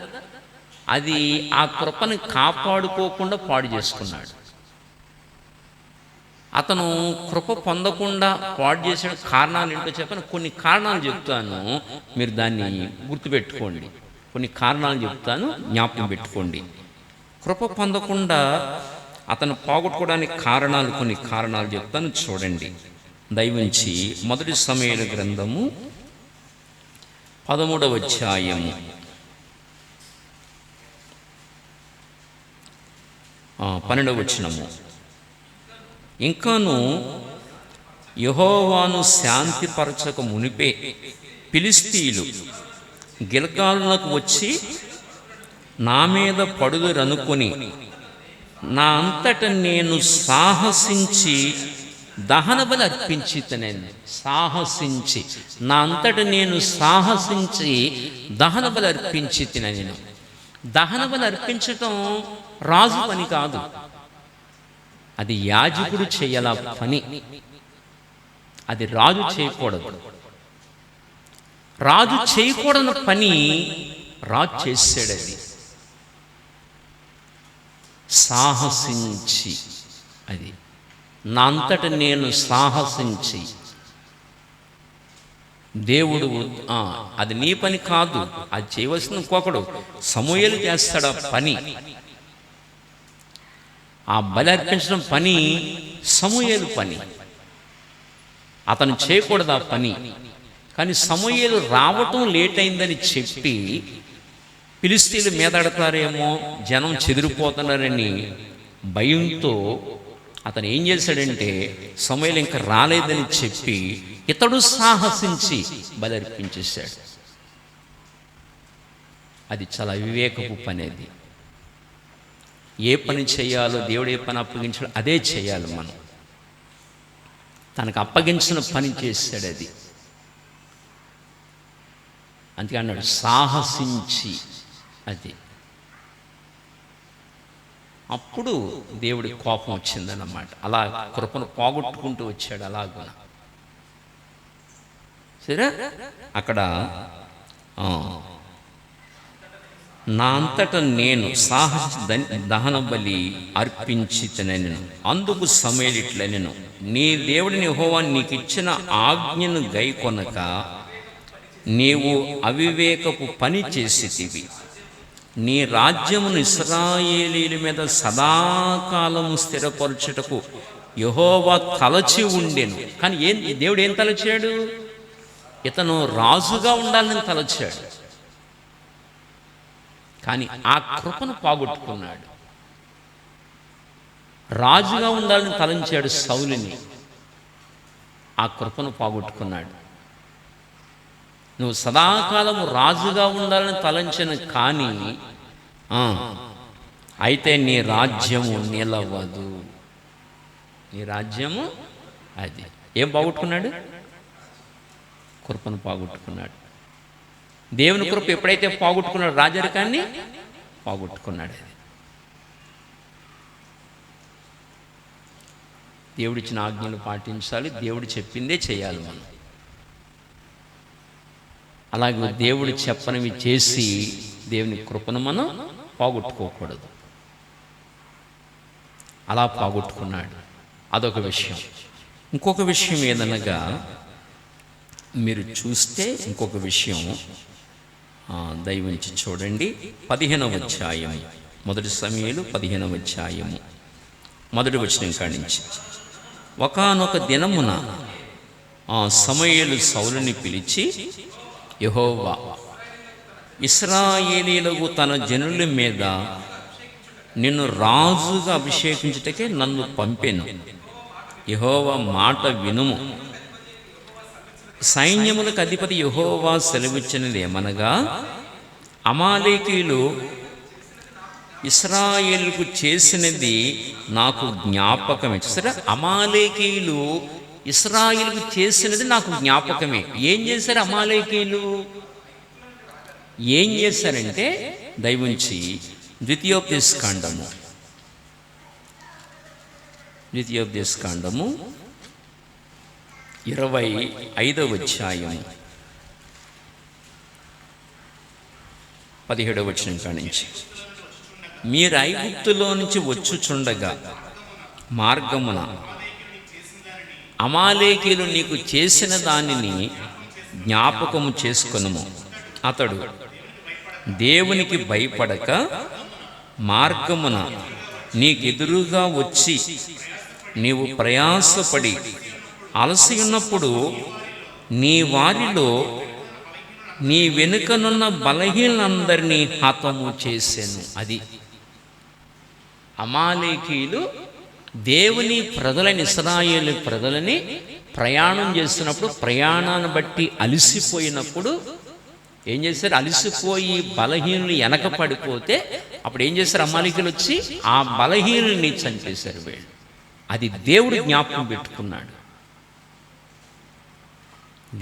అది ఆ కృపను కాపాడుకోకుండా పాడు చేసుకున్నాడు. అతను కృప పొందకుండా పాడు చేసిన కారణాలు ఏంటో చెప్పని కొన్ని కారణాలు చెప్తాను, మీరు దాన్ని గుర్తుపెట్టుకోండి. కొన్ని కారణాలు చెప్తాను, జ్ఞాపకం పెట్టుకోండి. కృప పొందకుండా అతను పోగొట్టుకోవడానికి కొన్ని కారణాలు చెప్తాను, చూడండి. దయవుంచి 1 సమూయేలు గ్రంథము 13వ అధ్యాయము 12వ వచనము. ఇంకాను యెహోవాను శాంతిపరచక మునిపే ఫిలిష్తీయులు గిల్గాలునకు వచ్చి నా మీద పడుదురనుకొని నా అంతట నేను సాహసించి దహన బలి అర్పించితనని. సాహసించి, నా అంతట నేను సాహసించి దహన బలి అర్పించితనని. దహన బలి అర్పించటం రాజు పని కాదు, అది యాజకుడు చేయాల పని. అది రాజు చేయకూడదు. రాజు చేయకూడని పని రాజు చేసాడు. అది సాహసించి, అది నా అంతట నేను సాహసించి. దేవుడు అది నీ పని కాదు, అది చేయవలసిన ఇంకొకడు సమూయేలు చేస్తాడు ఆ పని. ఆ బలి అర్పించడం పని సమూయేలు పని, అతను చేయకూడదు ఆ పని. కానీ సమూయేలు రావటం లేట్ అయిందని చెప్పి ఫిలిష్తీయులు మీదడతారేమో, జనం చెదిరిపోతున్నారని భయంతో అతను ఏం చేశాడంటే, సమూయేలు ఇంకా రాలేదని చెప్పి ఇతడు సాహసించి బలి అర్పించేశాడు. అది చాలా వివేకపు పని. అది ఏ పని చేయాలో, దేవుడు ఏ పని అప్పగించాడో అదే చేయాలి మనం. తనకు అప్పగించిన పని చేశాడు. అది అందుకే అన్నాడు సాహసించి. అది అప్పుడు దేవుడి కోపం వచ్చిందన్నమాట. అలా కృపను పోగొట్టుకుంటూ వచ్చాడు. అలాగ సరే, అక్కడ నా అంతట నేను దహన బలి అర్పించితనెను. అందుకు సమూయేలు ఇట్లనెను, నీ దేవుడిని యెహోవా నీకు ఇచ్చిన ఆజ్ఞను గైకొనక నీవు అవివేకపు పని చేసితివి. నీ రాజ్యమును ఇశ్రాయేలీయుల మీద సదాకాలము స్థిరపరచుటకు యెహోవా తలచి ఉండెను. కానీ దేవుడు ఏం తలచాడు? ఇతను రాజుగా ఉండాలని తలచాడు. కానీ ఆ కృపను పోగొట్టుకున్నాడు. రాజుగా ఉండాలని తలంచాడు సౌలుని, ఆ కృపను పోగొట్టుకున్నాడు. నువ్వు సదాకాలము రాజుగా ఉండాలని తలంచను, కానీ అయితే నీ రాజ్యము నిలవదు. నీ రాజ్యము అది ఏం పోగొట్టుకున్నాడు? కృపను పోగొట్టుకున్నాడు. దేవుని కృప ఎప్పుడైతే పోగొట్టుకున్నాడు, రాజరికాన్ని పోగొట్టుకున్నాడు. అది దేవుడిచ్చిన ఆజ్ఞలు పాటించాలి, దేవుడు చెప్పిందే చేయాలి మనం. అలాగే దేవుడు చెప్పనివి చేసి దేవుని కృపను మనం పోగొట్టుకోకూడదు. అలా పోగొట్టుకున్నాడు. అదొక విషయం. ఇంకొక విషయం ఏదనగా, మీరు చూస్తే ఇంకొక విషయం దయవుంచి చూడండి. 15వ అధ్యాయం, మొదటి సమూయేలు 15వ అధ్యాయము మొదటి వచనం కాడి నుంచి. ఒకానొక దినమున సమూయేలు సౌలుని పిలిచి, యెహోవా ఇశ్రాయేలీయులకు తన జనుల మీద నిన్ను రాజుగా అభిషేకించుటకే నన్ను పంపెను. యెహోవా మాట వినుము. సైన్యములకు అధిపతి యెహోవా సెలవిచ్చినది ఏమనగా, అమాలేకీయులు ఇశ్రాయేలుకు చేసినది నాకు జ్ఞాపకమే. సరే, అమాలేకీయులు ఇశ్రాయేలుకు చేసినది నాకు జ్ఞాపకమే. ఏం చేశారు అమాలేకీయులు? ఏం చేశారంటే, దయవుంచి ద్వితీయోపదేశకాండము 25వ అధ్యాయం 17వ వచనం కానించి. మీరు ఐగుప్తులో నుంచి వచ్చుచుండగా మార్గమున అమాలేకీయులు నీకు చేసిన దానిని జ్ఞాపకము చేసుకొనుము. అతడు దేవునికి భయపడక మార్గమున నీకెదురుగా వచ్చి నీవు ప్రయాసపడి అలసి ఉన్నప్పుడు నీ వారిలో నీ వెనుకనున్న బలహీనందరినీ హతము చేసెను. అది అమాలేకీయులు దేవుని ప్రజలని, ఇశ్రాయేలు ప్రజలని ప్రయాణం చేస్తున్నప్పుడు, ప్రయాణాన్ని బట్టి అలసిపోయినప్పుడు ఏం చేశారు? అలసిపోయి బలహీనులు వెనక పడిపోతే అప్పుడు ఏం చేశారు? అమాలేకీయులు వచ్చి ఆ బలహీనుల్ని చంపేశారు వీళ్ళు. అది దేవుడు జ్ఞాపకం పెట్టుకున్నాడు.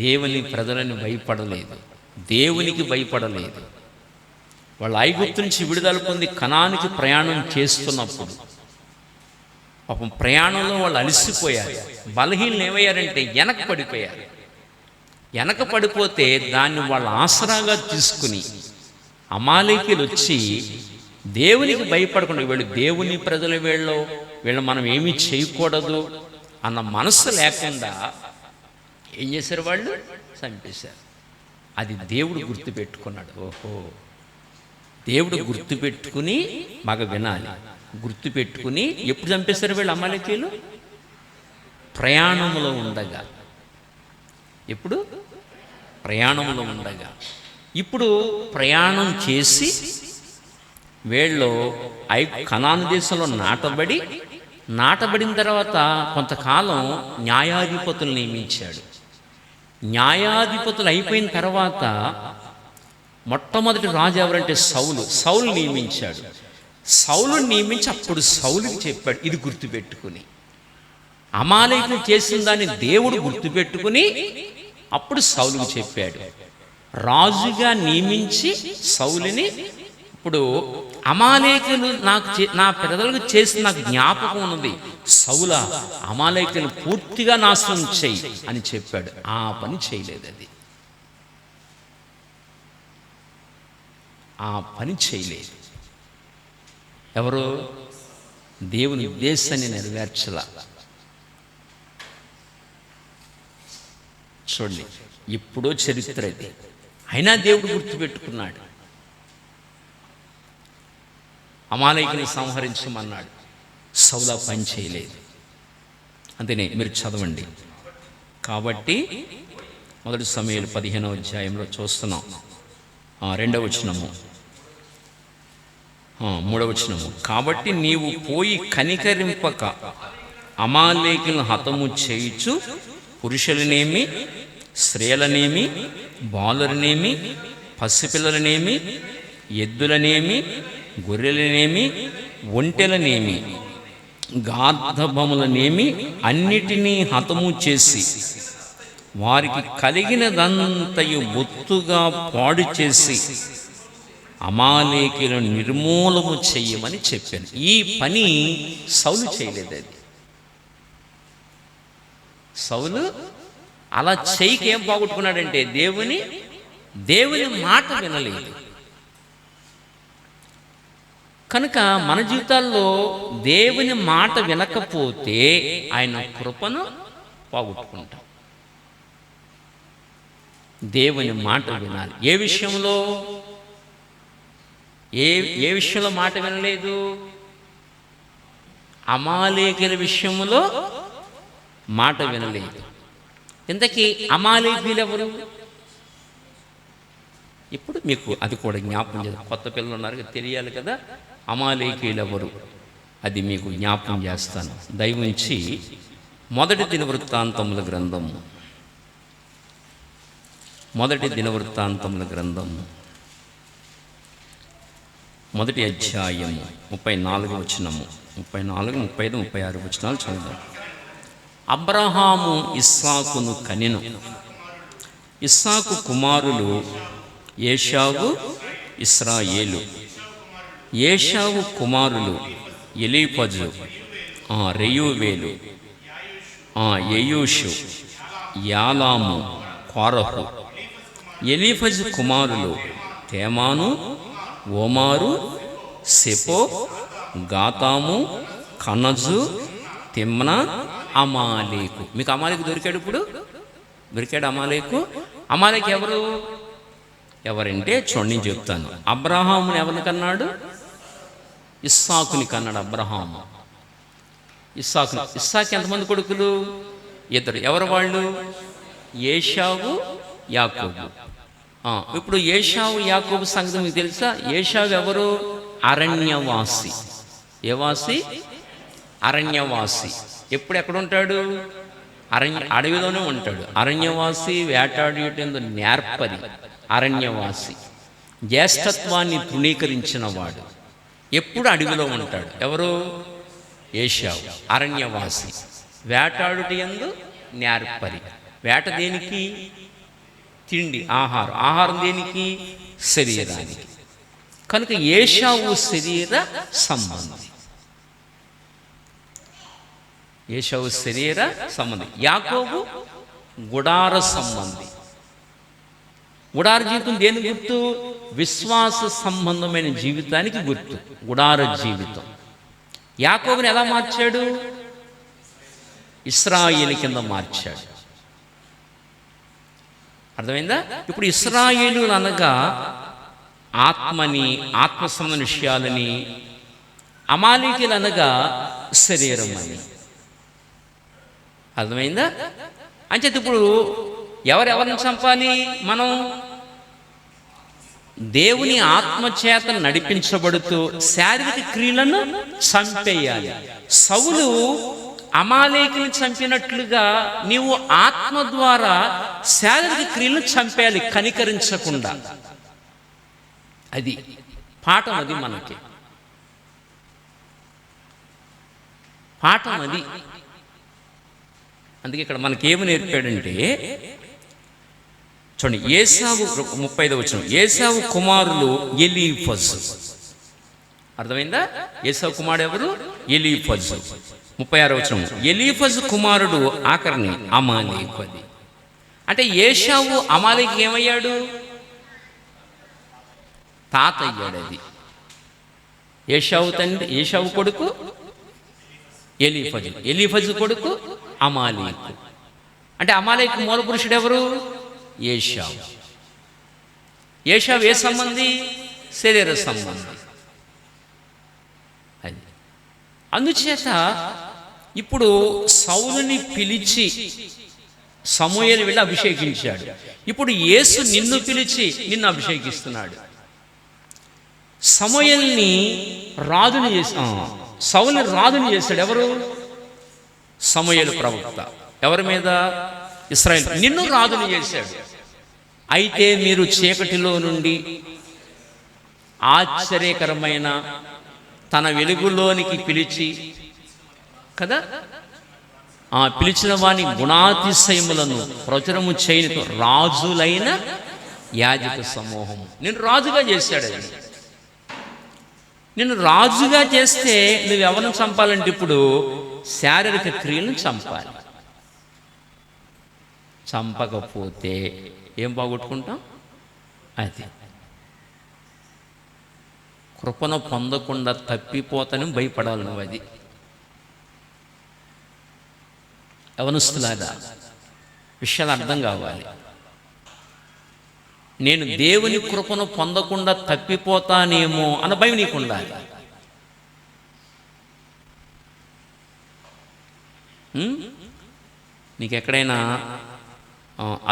దేవుని ప్రజలని భయపడలేదు, దేవునికి భయపడలేదు. వాళ్ళు ఐగుప్తు నుంచి విడుదల పొంది కనానికి ప్రయాణం చేస్తున్నప్పుడు పాపం ప్రయాణంలో వాళ్ళు అలసిపోయారు. బలహీనలు ఏమయ్యారంటే వెనక పడిపోయారు. వెనక పడిపోతే దాన్ని వాళ్ళ ఆసరాగా తీసుకుని అమాలేకీయులు వచ్చి దేవునికి భయపడకుండా, వీళ్ళు దేవుని ప్రజలు, వీళ్ళు మనం ఏమీ చేయకూడదు అన్న మనస్సు లేకుండా ఏం చేశారు? వాళ్ళు చంపేశారు. అది దేవుడు గుర్తుపెట్టుకున్నాడు. ఓహో, దేవుడు గుర్తుపెట్టుకుని బాగా వినాలి. గుర్తుపెట్టుకుని ఎప్పుడు చంపేశారు వీళ్ళు అమాలేకీయులు? ప్రయాణంలో ఉండగా. ఎప్పుడు? ప్రయాణంలో ఉండగా. ఇప్పుడు ప్రయాణం చేసి వీళ్ళు కనాను దేశంలో నాటబడిన తర్వాత కొంతకాలం న్యాయాధిపతులు నియమించాడు. న్యాయాధిపతులు అయిపోయిన తర్వాత మొట్టమొదటి రాజు ఎవరంటే సౌలు నియమించాడు. సౌలు నియమించి అప్పుడు సౌలుకి చెప్పాడు, ఇది గుర్తుపెట్టుకుని. అమాలేకులు చేసిన దాన్ని దేవుడు గుర్తుపెట్టుకుని అప్పుడు సౌలుకి చెప్పాడు. రాజుగా నియమించి సౌలుని, ఇప్పుడు అమాలేకులు నా ప్రజలకు చేసిన నాకు జ్ఞాపకం ఉన్నది, సౌలా అమాలేకులను పూర్తిగా నాశనం చెయ్యి అని చెప్పాడు. ఆ పని చేయలేదు. అది ఆ పని చేయలేదు. ఎవరు? దేవుని ఉద్దేశాన్ని నెరవేర్చలా. చూడండి, ఎప్పుడో చరిత్ర ఇది. అయినా దేవుడు గుర్తుపెట్టుకున్నాడు. అమాలేకుని సంహరించమన్నాడు. సౌలా పని చేయలేదు. అంతేనే, మీరు చదవండి. కాబట్టి మొదటి సమూయేలు 15వ అధ్యాయంలో చూస్తున్నాం. 2వ వచనము, 3వ వచనము. కాబట్టి నీవు పోయి కనికరింపక అమాలేకులను హతము చేయుచు పురుషులనేమి, స్త్రీలనేమి, బాలులనేమి, పసిపిల్లలనేమి, ఎద్దులనేమి, గొర్రెలనేమి, ఒంటెలనేమి, గార్ధబములనేమి అన్నిటినీ హతము చేసి వారికి కలిగినదంతయు బొత్తుగా పాడు చేసి అమాలేకీయులను నిర్మూలము చెయ్యమని చెప్పాను. ఈ పని సౌలు చేయలేదు. అది సౌలు అలా చేయకి ఏం పోగొట్టుకున్నాడంటే దేవుని దేవుని మాట వినలేదు. కనుక మన జీవితాల్లో దేవుని మాట వినకపోతే ఆయన కృపను పోగొట్టుకుంటాం. దేవుని మాట వినాలి. ఏ విషయంలో? ఏ విషయంలో మాట వినలేదు? అమాలేకీయుల విషయంలో మాట వినలేదు. ఇంతకీ అమాలేకీయులు ఎవరు? ఇప్పుడు మీకు అది కూడా జ్ఞాపకం చేస్తాను. కొత్త పిల్లలు ఉన్నారు, తెలియాలి కదా అమాలేకీయులు ఎవరు, అది మీకు జ్ఞాపకం చేస్తాను. దయవుంచి మొదటి దినవృత్తాంతముల గ్రంథము, మొదటి దినవృత్తాంతముల గ్రంథము మొదటి అధ్యాయము 34 వచనము, 34, 35, 36 వచనాలు చదువుదాం. అబ్రహాము ఇస్సాకును కనెను. ఇస్సాకు కుమారులు ఏశావు, ఇస్రాయేలు. ఏశావు కుమారులు ఎలీఫజు, రెయూవేలు, యెయూషు, యాలాము, కోరహు. ఎలీఫజు కుమారులు తేమాను, ఓమారు, సెపో, గాతాము, కనజు, తిమ్నా, అమాలేకు. మీకు అమాలేకు దొరికాడు. ఇప్పుడు దొరికాడు అమాలేకు. అమాలేకు ఎవరంటే చూడండి నేను చెప్తాను. అబ్రహాముని ఎవరిని కన్నాడు? ఇస్సాకుని కన్నాడు అబ్రహాము. ఇస్సాకు ఎంతమంది కొడుకులు? 2. ఎవరు వాళ్ళు? ఏశావు, యాకోబు. ఇప్పుడు ఏశావు యాకోబు సంగతి మీకు తెలుసా? ఏశావు ఎవరు? అరణ్యవాసి. ఏ వాసి? అరణ్యవాసి. ఎప్పుడు ఎక్కడ ఉంటాడు? అడవిలోనే ఉంటాడు. అరణ్యవాసి, వేటాడేటందు నేర్పరి. అరణ్యవాసి జ్యేష్ఠత్వాన్ని తృణీకరించిన వాడు, ఎప్పుడు అడవిలో ఉంటాడు. ఎవరు? ఏశావు. అరణ్యవాసి, వేటాడుటయందు నేర్పరి. వేట దేనికి? తిండి, ఆహారం దేనికి? శరీరానికి. కనుక ఏశావు శరీర సంబంధి. ఏశావు శరీర సంబంధి. యాకోబు గుడార సంబంధి. గుడార జీవితం దేని గుర్తు? విశ్వాస సంబంధమైన జీవితానికి గుర్తు గుడార జీవితం. యాకోబుని ఎలా మార్చాడు? ఇశ్రాయేలు కింద మార్చాడు. అర్థమైందా? ఇప్పుడు ఇశ్రాయేలు అనగా ఆత్మని, ఆత్మ సంబంధ విషయాలని, అమాలేకీయులు అనగా శరీరం అని. అర్థమైందా? అంచేత ఇప్పుడు ఎవరెవరిని చంపాలి? మనం దేవుని ఆత్మచేత నడిపించబడుతూ శారీరక క్రియలను చంపేయాలి. సౌలు అమాలేకుని చంపినట్లుగా నీవు ఆత్మ ద్వారా శారీరక క్రియలను చంపేయాలి, కనికరించకుండా. అది పాఠం. అది మనకి పాఠం అది. అందుకే ఇక్కడ మనకేమి నేర్పాడంటే చూడండి, ఏశావు 35వ వచనం. ఏశావు కుమారులు ఎలీఫజు. అర్థమైందా? ఏశావు కుమారుడు ఎవరు? ఎలీఫజు. 36వ వచనం. ఎలీఫజు కుమారుడు ఆఖరిని అమాలేకు. అది అంటే ఏశావు అమాలేకు ఏమయ్యాడు? తాత అయ్యాడు. అది ఏశావు తండ్రి, ఏశావు కొడుకు ఎలీఫజు, ఎలీఫజు కొడుకు అమాలేకు. అంటే అమాలేకు మూల పురుషుడు ఎవరు? ఏశావు. ఏశావు ఏ సంబంధి? శరీర సంబంధి. అది అందుచేత ఇప్పుడు సౌలుని పిలిచి సమూయేలు వెళ్ళి అభిషేకించాడు. ఇప్పుడు యేసు నిన్ను పిలిచి నిన్ను అభిషేకిస్తున్నాడు. సమూయేలుని రాజుని సౌలుని రాజుని చేశాడు. ఎవరు? సమూయేలు ప్రవక్త. ఎవరి మీద? ఇశ్రాయేలు. నిన్ను రాజుని చేశాడు. అయితే మీరు చీకటిలో నుండి ఆశ్చర్యకరమైన తన వెలుగులోనికి పిలిచి కదా, పిలిచిన వాని గుణాతిశయములను ప్రచురము చేయనితో రాజులైన యాజక సమూహము. నిన్ను రాజుగా చేశాడు. నిన్ను రాజుగా చేస్తే నువ్వు ఎవరిని చంపాలంటే ఇప్పుడు శారీరక క్రియలను చంపాలి. చంపకపోతే ఏం పోగొట్టుకుంటాం? అది కృపను పొందకుండా తప్పిపోతని భయపడాలి నువ్వు. అది యవనస్తులాగా విషయాలు అర్థం కావాలి. నేను దేవుని కృపను పొందకుండా తప్పిపోతానేమో అన్న భయం నీకు ఉండాలి. నీకు ఎక్కడైనా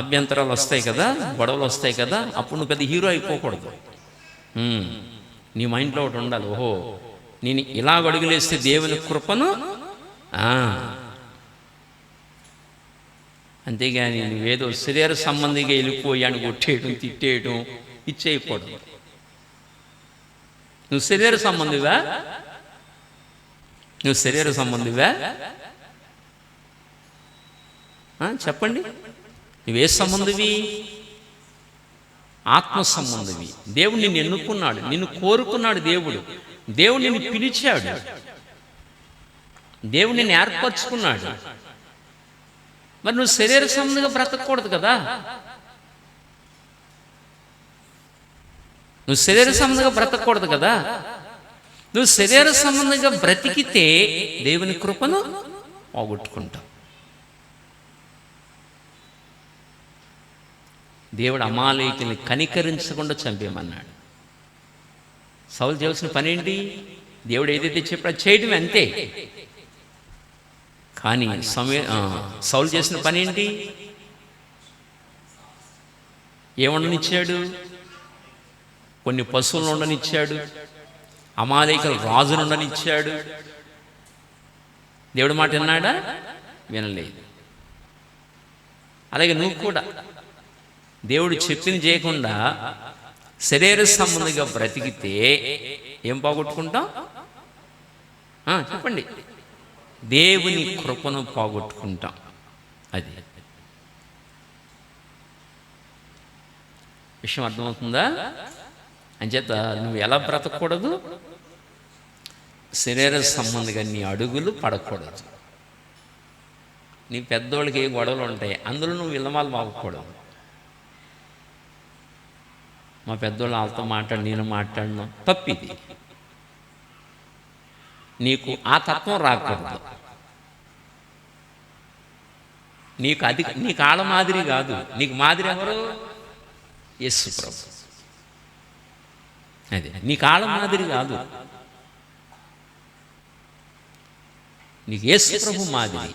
అభ్యంతరాలు వస్తాయి కదా, గొడవలు వస్తాయి కదా, అప్పుడు నువ్వు పెద్ద హీరో అయిపోకూడదు. నీ మైండ్లో ఒకటి ఉండాలి, ఓహో నేను ఇలా అడుగులేస్తే దేవుని కృపను, అంతేగాని నువ్వేదో శరీర సంబంధిగా వెళ్ళిపోయాను కొట్టేయడం తిట్టేయడం ఇచ్చేయకూడదు. నువ్వు శరీర సంబంధివా? నువ్వు శరీర సంబంధివా? చెప్పండి, నువ్వే సంబంధివి? ఆత్మ సంబంధివి. దేవుడు నిన్ను ఎన్నుకున్నాడు, నిన్ను కోరుకున్నాడు. దేవుడు నిన్ను పిలిచాడు, దేవుడు నిన్ను ఏర్పరచుకున్నాడు. మరి నువ్వు శరీర సంబంధిగా బ్రతకూడదు కదా. నువ్వు శరీర సంబంధిగా బ్రతకూడదు కదా. నువ్వు శరీర సంబంధిగా బ్రతికితే దేవుని కృపను పోగొట్టుకుంటావు. దేవుడు అమాలేకుల్ని కనికరించకుండా చంపేయమన్నాడు. సౌలు చేయాల్సిన పని ఏంటి? దేవుడు ఏదైతే చెప్పాడో చేయడమే, అంతే. కానీ సౌలు చేసిన పని ఏంటి? ఏముండనిచ్చాడు? కొన్ని పశువులను ఉండనిచ్చాడు, అమాలేకుల రాజును ఉండనిచ్చాడు. దేవుడి మాట విన్నాడా? వినలేదు. అలాగే నువ్వు కూడా దేవుడు చెప్పింది చేయకుండా శరీర సంబంధిగా బ్రతికితే ఏం పోగొట్టుకుంటాం? చెప్పండి. దేవుని కృపను పోగొట్టుకుంటాం. అది విషయం అర్థమవుతుందా? అంచేత నువ్వు ఎలా బ్రతకూడదు? శరీర సంబంధిగా నీ అడుగులు పడకూడదు. నీ పెద్దోళ్ళకి ఏ గొడవలు ఉంటాయి, అందులో నువ్వు విలమాలు బాగకూడదు. మా పెద్దోళ్ళు వాళ్ళతో నేను మాట్లాడను, తప్పిది. నీకు ఆ తత్వం రాకూడదు. నీకు ఆళ్ళ మాదిరి కాదు, నీకు మాదిరి ఎవరు? యేసు ప్రభు. అదే, నీకు ఆళ్ళ మాదిరి కాదు, నీకు యేసు ప్రభు మాదిరి.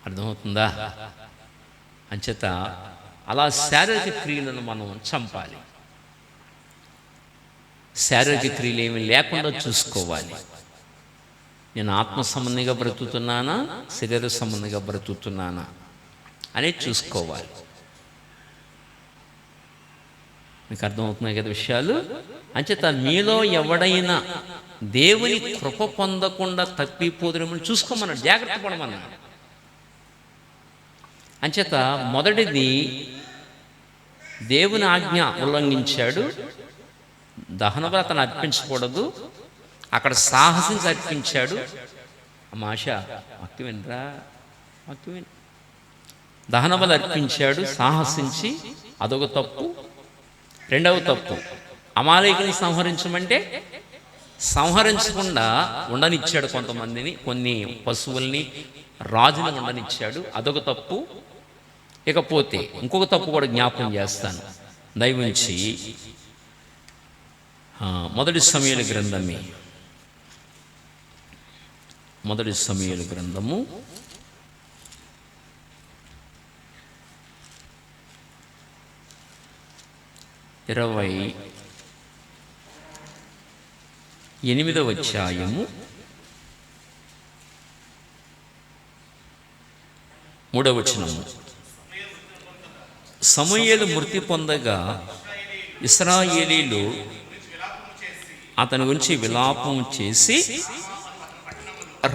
అర్థమవుతుందా? అంచేత అలా శారీరక క్రియలను మనం చంపాలి. శారీరక క్రియలు ఏమి లేకుండా చూసుకోవాలి. నేను ఆత్మ సంబంధిగా బ్రతుకుతున్నానా, శరీర సంబంధిగా బ్రతుకుతున్నానా అనేది చూసుకోవాలి. మీకు అర్థమవుతున్నాయి కదా విషయాలు? అంచేత మీలో ఎవడైనా దేవుని కృప పొందకుండా తప్పిపోదురేమని చూసుకోమన్నాడు, జాగ్రత్త పడమన్నాడు. అంచేత మొదటిది దేవుని ఆజ్ఞ ఉల్లంఘించాడు. దహన వ్రతను అర్పించకూడదు, అక్కడ సాహసించి అర్పించాడు. ఆశ వాక్యమేనరా, వాక్యమేన. దహన బలి అర్పించాడు సాహసించి, అదొక తప్పు. రెండవ తప్పు, అమాలేకుల్ని సంహరించమంటే సంహరించకుండా ఉండనిచ్చాడు. కొంతమందిని, కొన్ని పశువుల్ని, రాజుని ఉండనిచ్చాడు, అదొక తప్పు. ఇకపోతే ఇంకొక తప్పు కూడా జ్ఞాపకం చేస్తాను, దయవుంచి. మొదటి సమూయేలు గ్రంథమే, మొదటి సమూయేలు గ్రంథము 28వ అధ్యాయము 3వ వచనము. సమూయేలు మృతి పొందగా ఇశ్రాయేలీలు అతని గురించి విలాపం చేసి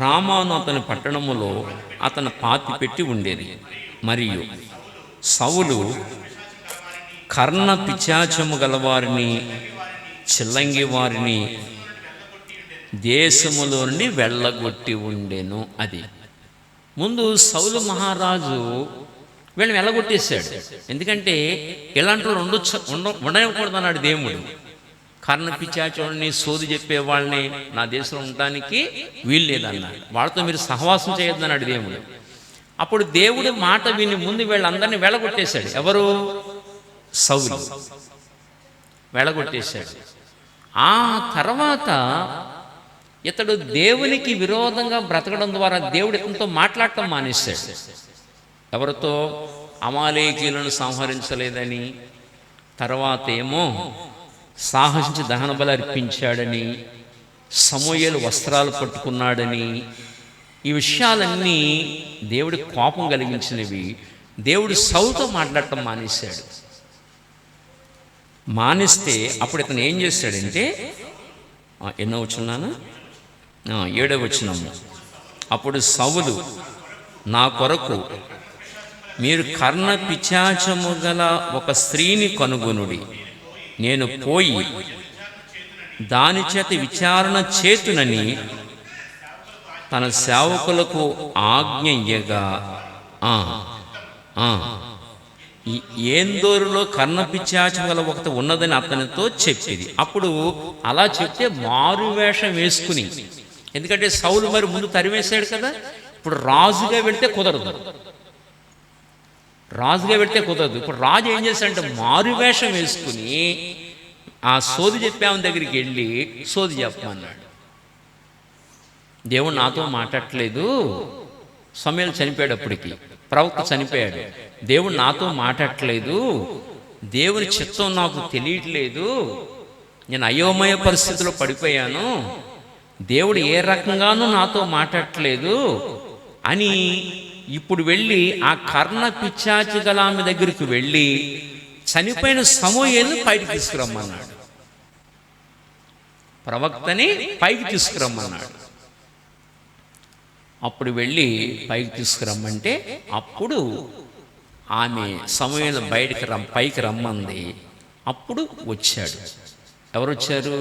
రామాను అతని పట్టణములో అతను పాతి పెట్టి ఉండేది. మరియు సౌలు కర్ణ పిశాచము గలవారిని, చిల్లంగి వారిని దేశములో నుండి వెళ్ళగొట్టి ఉండెను. అది ముందు సౌలు మహారాజు వీళ్ళని వెళ్ళగొట్టేశాడు. ఎందుకంటే ఇలాంటి వాళ్ళు ఉండకూడదు అన్నాడు దేవుడు. కర్ణ పిశాచుల్ని, సోది చెప్పే వాళ్ళని నా దేశంలో ఉండడానికి వీలు లేదన్నాడు. వాళ్ళతో మీరు సహవాసం చేయొద్దన్నాడు దేవుడు. అప్పుడు దేవుడు మాట విని ముందు వీళ్ళందరినీ వెళ్ళగొట్టేశాడు. ఎవరు? సౌలు వెళ్ళగొట్టేశాడు. ఆ తర్వాత ఇతడు దేవునికి విరోధంగా బ్రతకడం ద్వారా దేవుడు ఇతనితో మాట్లాడటం మానేశాడు. ఎవరితో? అమాలేకీయులను సంహరించలేదని, తర్వాత ఏమో సాహసించి దహన బలి అర్పించాడని, సమూయేలు వస్త్రాలు పట్టుకున్నాడని, ఈ విషయాలన్నీ దేవుడి కోపం కలిగించినవి. దేవుడు సౌలుతో మాట్లాడటం మానేశాడు. మానేస్తే అప్పుడు ఇతను ఏం చేశాడంటే, ఎన్నో వచ్చున్నాను, 7వ వచనము. అప్పుడు సౌలు, నా కొరకు మీరు కర్ణ పిశాచము గల ఒక స్త్రీని కనుగొనుడి, నేను పోయి దాని చేత విచారణ చేతునని తన సేవకులకు ఆజ్ఞ ఇయ్యగా, ఏందోరులో కర్ణ పిశాచం గల ఒకటి ఉన్నదని అతనితో చెప్పేది. అప్పుడు అలా చెప్తే మారువేషం వేసుకుని, ఎందుకంటే సౌలు మరి ముందు తరివేశాడు కదా, ఇప్పుడు రాజుగా వెళితే కుదరదు. ఇప్పుడు రాజు ఏం చేశాడంటే మారువేషం వేసుకుని ఆ సోది చెప్పామని దగ్గరికి వెళ్ళి సోది చెప్పమన్నాడు. దేవుడు నాతో మాట్లాడట్లేదు. సమూయేలు చనిపోయాడు, అప్పటికి ప్రవక్త చనిపోయాడు. దేవుడు నాతో మాట్లాడట్లేదు, దేవుని చిత్తం నాకు తెలియట్లేదు, నేను అయోమయ పరిస్థితిలో పడిపోయాను, దేవుడు ఏ రకంగానూ నాతో మాట్లాడట్లేదు అని ఇప్పుడు వెళ్ళి ఆ కర్ణ పిశాచి గల ఆమె దగ్గరికి వెళ్ళి చనిపోయిన సమూయేలుని పైకి తీసుకురమ్మన్నాడు. ప్రవక్తని పైకి తీసుకురమ్మన్నాడు. అప్పుడు వెళ్ళి పైకి తీసుకురమ్మంటే అప్పుడు ఆమె సమూయేలు పైకి రమ్మంది. అప్పుడు వచ్చాడు. ఎవరు వచ్చారు?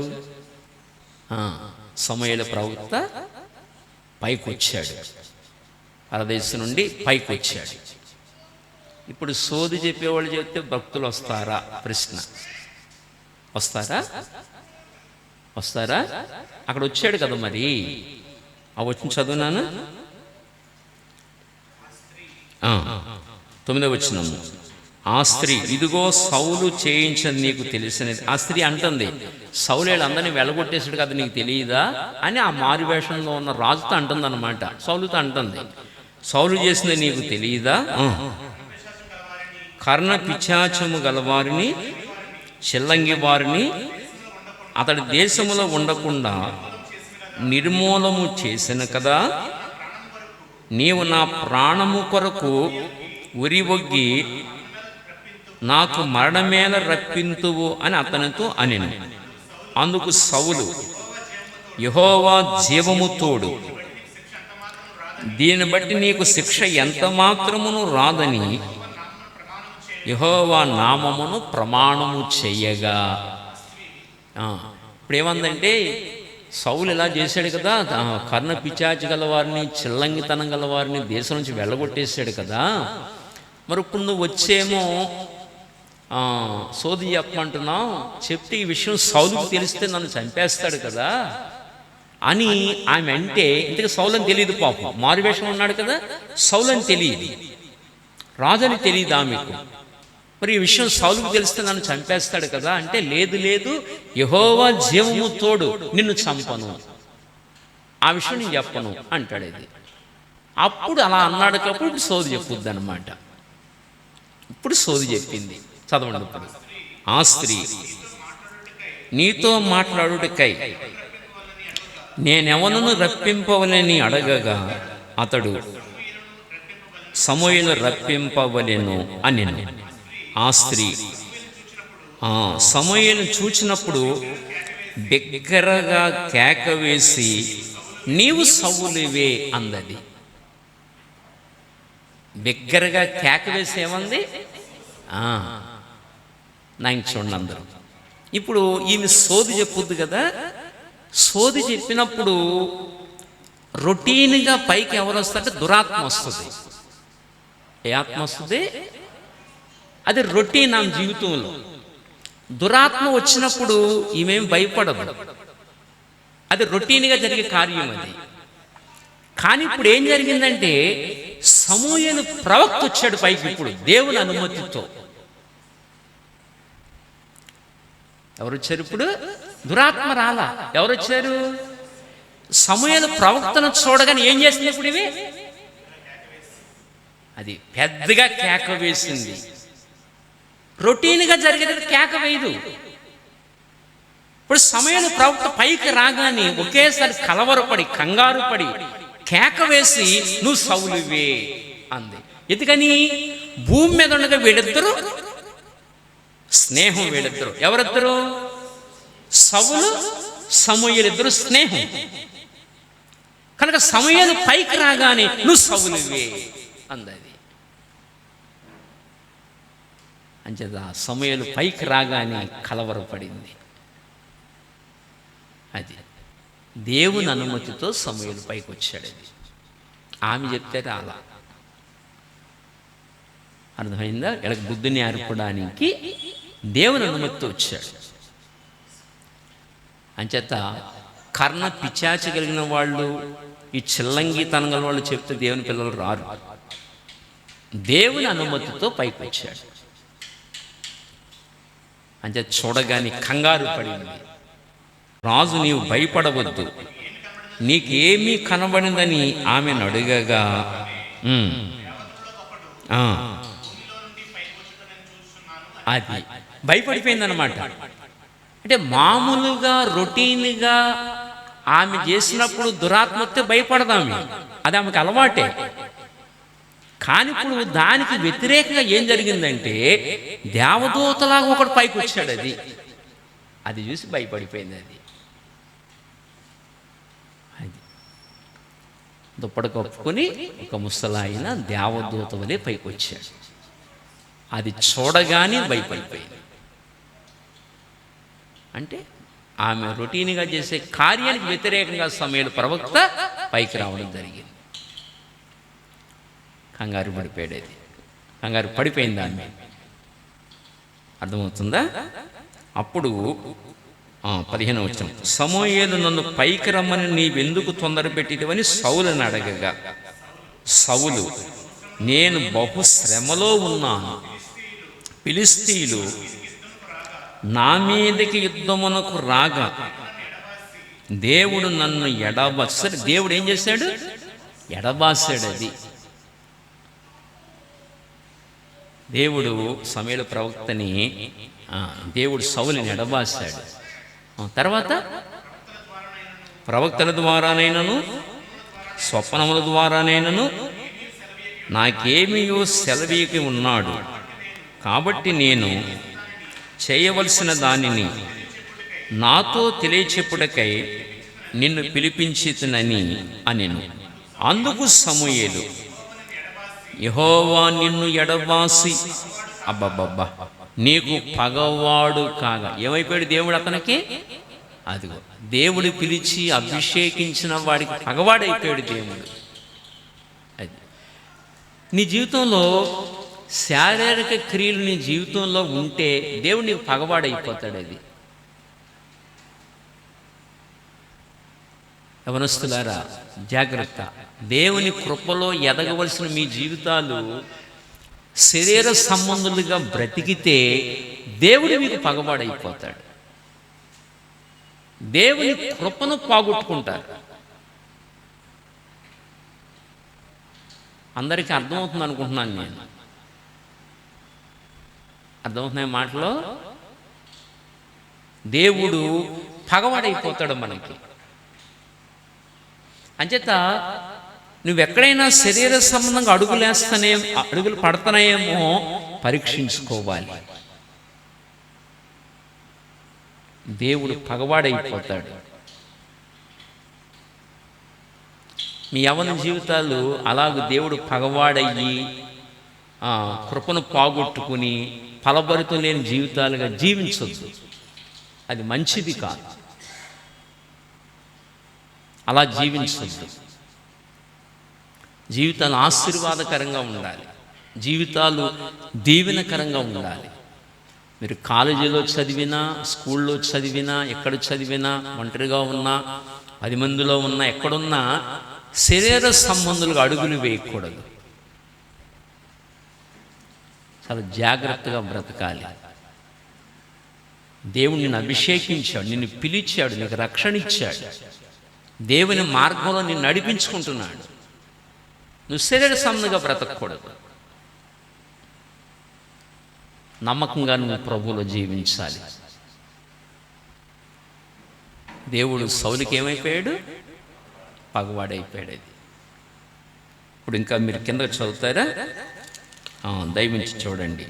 సమూయేలు ప్రవక్త పైకి వచ్చాడు. పరదేశం నుండి పైకి వచ్చాడు. ఇప్పుడు సోది చెప్పేవాళ్ళు చెప్తే భక్తులు వస్తారా? ప్రశ్న. వస్తారా? అక్కడ వచ్చాడు కదా మరి. ఆ వచ్చిన చదువునాను 9వ వచనము. ఆ స్త్రీ, ఇదిగో సౌలు చేయించని నీకు తెలిసినది. ఆ స్త్రీ అంటుంది, సౌలు అందరినీ వెళ్ళగొట్టేసాడు కదా, నీకు తెలియదా అని ఆ మారువేషంలో ఉన్న రాజుతో అంటుందన్నమాట. సౌలుతో అంటుంది, సౌలు చేసింది నీకు తెలియదా? కర్ణ పిశాచము గలవారిని, చిల్లంగి వారిని అతడి దేశములో ఉండకుండా నిర్మూలము చేసిన కదా, నీవు నా ప్రాణము కొరకు ఉరివొగ్గి నాకు మరణమేల రప్పింతువు అని అతనితో అనెను. అందుకు సౌలు, యెహోవా జీవము తోడు, దీన్ని బట్టి నీకు శిక్ష ఎంత మాత్రమును రాదని యెహోవా నామమును ప్రమాణము చెయ్యగా. ఇప్పుడు ఏమందంటే, సౌలు ఇలా చేశాడు కదా, కర్ణ పిశాచి గలవారిని, చిల్లంగితనం గలవారిని దేశం నుంచి వెళ్ళగొట్టేశాడు కదా, మరి ఇప్పుడు నువ్వు వచ్చేమో సోది చెప్పమంటున్నావు, చెప్తే ఈ విషయం సౌలుకు తెలిస్తే నన్ను చంపేస్తాడు కదా అని ఆమె అంటే, ఇంతకు సౌలని తెలియదు పాపం, మారువేషం ఉన్నాడు కదా, సౌలని తెలియదు, రాజని తెలియదు ఆమెకు. మరి ఈ విషయం సౌలుకు తెలిస్తే నన్ను చంపేస్తాడు కదా అంటే, లేదు యెహోవా జీవము తోడు, నిన్ను చంపను, ఆ విషయం నేను చెప్పను అంటాడు. ఇది అప్పుడు అలా అన్నాడు కాబట్టి ఇప్పుడు సోది చెప్పుద్ది అనమాట. ఇప్పుడు సోది చెప్పింది. చదవండి. ఇప్పుడు ఆ స్త్రీ, నీతో మాట్లాడుటకై నేనెవనను రప్పింపవలని అడగగా అతడు, సమూయేలు రప్పింపవలెను అనెను. ఆ స్త్రీ సమూయేలు చూచినప్పుడు బిగ్గరగా కేక వేసి, నీవు సౌలువే అందది. బిగ్గరగా కేక వేసి ఏమంది? నాకు చూడండి అందరూ. ఇప్పుడు ఈమె సోది చెప్పుద్ది కదా, సోది చెప్పినప్పుడు రొటీన్గా పైకి ఎవరు వస్తారంటే దురాత్మ వస్తుంది. ఏ ఆత్మ వస్తుంది? అది రొటీన్ నా జీవితంలో. దురాత్మ వచ్చినప్పుడు ఈమెం భయపడదు, అది రొటీన్గా జరిగే కార్యం అది. కానీ ఇప్పుడు ఏం జరిగిందంటే సమూయేలు ప్రవక్త వచ్చాడు పైకి ఇప్పుడు దేవుని అనుమతితో. ఎవరు వచ్చారు ఇప్పుడు? దురాత్మ రాలా. ఎవరు వచ్చారు? సమూయేలు ప్రవక్తను చూడగానే ఏం చేసింది ఇప్పుడు ఇవి? అది పెద్దగా కేక వేసింది. రొటీన్గా జరిగేది కేక వేయదు. ఇప్పుడు సమూయేలు ప్రవక్త పైకి రాగానే ఒకేసారి కలవరపడి కంగారు పడి కేక వేసి నువ్వు సౌలువే అంది. ఎందుకని? భూమి మీద ఉండగా వీళ్ళిద్దరూ స్నేహం. వీళ్ళిద్దరు ఎవరిద్దరు? సౌలు సమూయేలు ఇద్దరు స్నేహం. కనుక సమూయేలు పైకి రాగానే నువ్వు సౌలువే అందది. అంచేత సమూయేలు పైకి రాగానే కలవరపడింది. అది దేవుని అనుమతితో సమూయేలు పైకి వచ్చాడు. అది ఆమె చెప్తే అలా అర్థమైందా? వీళ్ళకి బుద్ధిని నేర్పడానికి దేవుని అనుమతితో వచ్చాడు. అంచేత కర్ణ పిచాచి కలిగిన వాళ్ళు, ఈ చిల్లంగితనం గల వాళ్ళు చెప్తే దేవుని పిల్లలు రారు. దేవుని అనుమతితో పైకి వచ్చాడు. అంచేత చూడగానే కంగారు పడింది. రాజు నీవు భయపడవద్దు, నీకేమీ కనబడిందని ఆమెను అడగగా అది భయపడిపోయిందనమాట. అంటే మామూలుగా రొటీన్గా ఆమె చేసినప్పుడు దురాత్మ వస్తే భయపడదాము, అది ఆమెకు అలవాటే. కానీ ఇప్పుడు దానికి వ్యతిరేకంగా ఏం జరిగిందంటే దేవదూతలాగా ఒకడు పైకి వచ్చాడు. అది చూసి భయపడిపోయింది. అది దుప్పటి కప్పుకొని ఒక ముసలాయన దేవదూత వలె పైకి వచ్చాడు. అది చూడగానే భయపడిపోయింది. అంటే ఆమె రొటీన్గా చేసే కార్యానికి వ్యతిరేకంగా సమూయేలు ప్రవక్త పైకి రావడం జరిగింది. కంగారు పడిపోయాడు. అది కంగారు పడిపోయింది. ఆమె అర్థమవుతుందా? అప్పుడు 15వ వచనం, సమూయేలు నన్ను పైకి రమ్మని నీవెందుకు తొందర పెట్టివని సౌలుని అడగగా సౌలు నేను బహు శ్రమలో ఉన్నాను, ఫిలిష్తీయులు నా మీదకి యుద్ధమునకు రాగా దేవుడు నన్ను ఎడబాసాడు. దేవుడు ఏం చేశాడు? ఎడబాసాడు. అది దేవుడు సమూయేలు ప్రవక్తని, దేవుడు సౌలుని ఎడబాసాడు. తర్వాత ప్రవక్తల ద్వారానైనను స్వప్నముల ద్వారానైనను నాకేమియో సెలవీకి ఉన్నాడు. కాబట్టి నేను చేయవలసిన దానిని నాతో తెలియచెప్పుటకై నిన్ను పిలిపించితినని అనెను. అందుకు సమూయేలు యెహోవా నిన్ను ఎడబాసి అబ్బబ్బబ్బా నీకు పగవాడు కాగా. ఏమైపోయాడు దేవుడు అతనికి? అదిగో దేవుడు పిలిచి అభిషేకించిన వాడికి పగవాడైపోయాడు దేవుడు. అది నీ జీవితంలో శారీరక క్రియలు నీ జీవితంలో ఉంటే దేవుడు నీకు పగవాడైపోతాడు. అది యవనస్తులారా జాగ్రత్త. దేవుని కృపలో ఎదగవలసిన మీ జీవితాలు శరీర సంబంధులుగా బ్రతికితే దేవుడు మీకు పగవాడైపోతాడు. దేవుని కృపను పోగొట్టుకుంటారు. అందరికీ అర్థమవుతుంది అనుకుంటున్నాను నేను. అర్థమవుతున్నాయి మాటలో? దేవుడు పగవాడైపోతాడు మనకి. అంచేత నువ్వెక్కడైనా శరీర సంబంధంగా అడుగులు పడుతున్నాయేమో పరీక్షించుకోవాలి. దేవుడు పగవాడైపోతాడు. మీ యవ్వన జీవితాలు అలాగ దేవుడు పగవాడయ్యి కృపను పోగొట్టుకుని ఫలభరితం లేని జీవితాలుగా జీవించొద్దు. అది మంచిది కాదు. అలా జీవించొద్దు. జీవితాలు ఆశీర్వాదకరంగా ఉండాలి. జీవితాలు దీవెనకరంగా ఉండాలి. మీరు కాలేజీలో చదివినా, స్కూల్లో చదివినా, ఎక్కడ చదివినా, ఒంటరిగా ఉన్నా, 10 మందిలో ఉన్నా, ఎక్కడున్నా శరీర సంబంధులుగా అడుగులు వేయకూడదు. చాలా జాగ్రత్తగా బ్రతకాలి. దేవుడు నిన్ను అభిషేకించాడు, నిన్ను పిలిచాడు, నీకు రక్షణ ఇచ్చాడు, దేవుని మార్గంలో నిన్ను నడిపించుకుంటున్నాడు. నువ్వు శరీర సంబంధంగా బ్రతకూడదు. నమ్మకంగా నువ్వు ప్రభువులో జీవించాలి. దేవుడు సౌలుకి ఏమైపోయాడు? పగవాడైపోయాడు. అది ఇప్పుడు ఇంకా మీరు కింద చదువుతారా? దయవించి చూడండి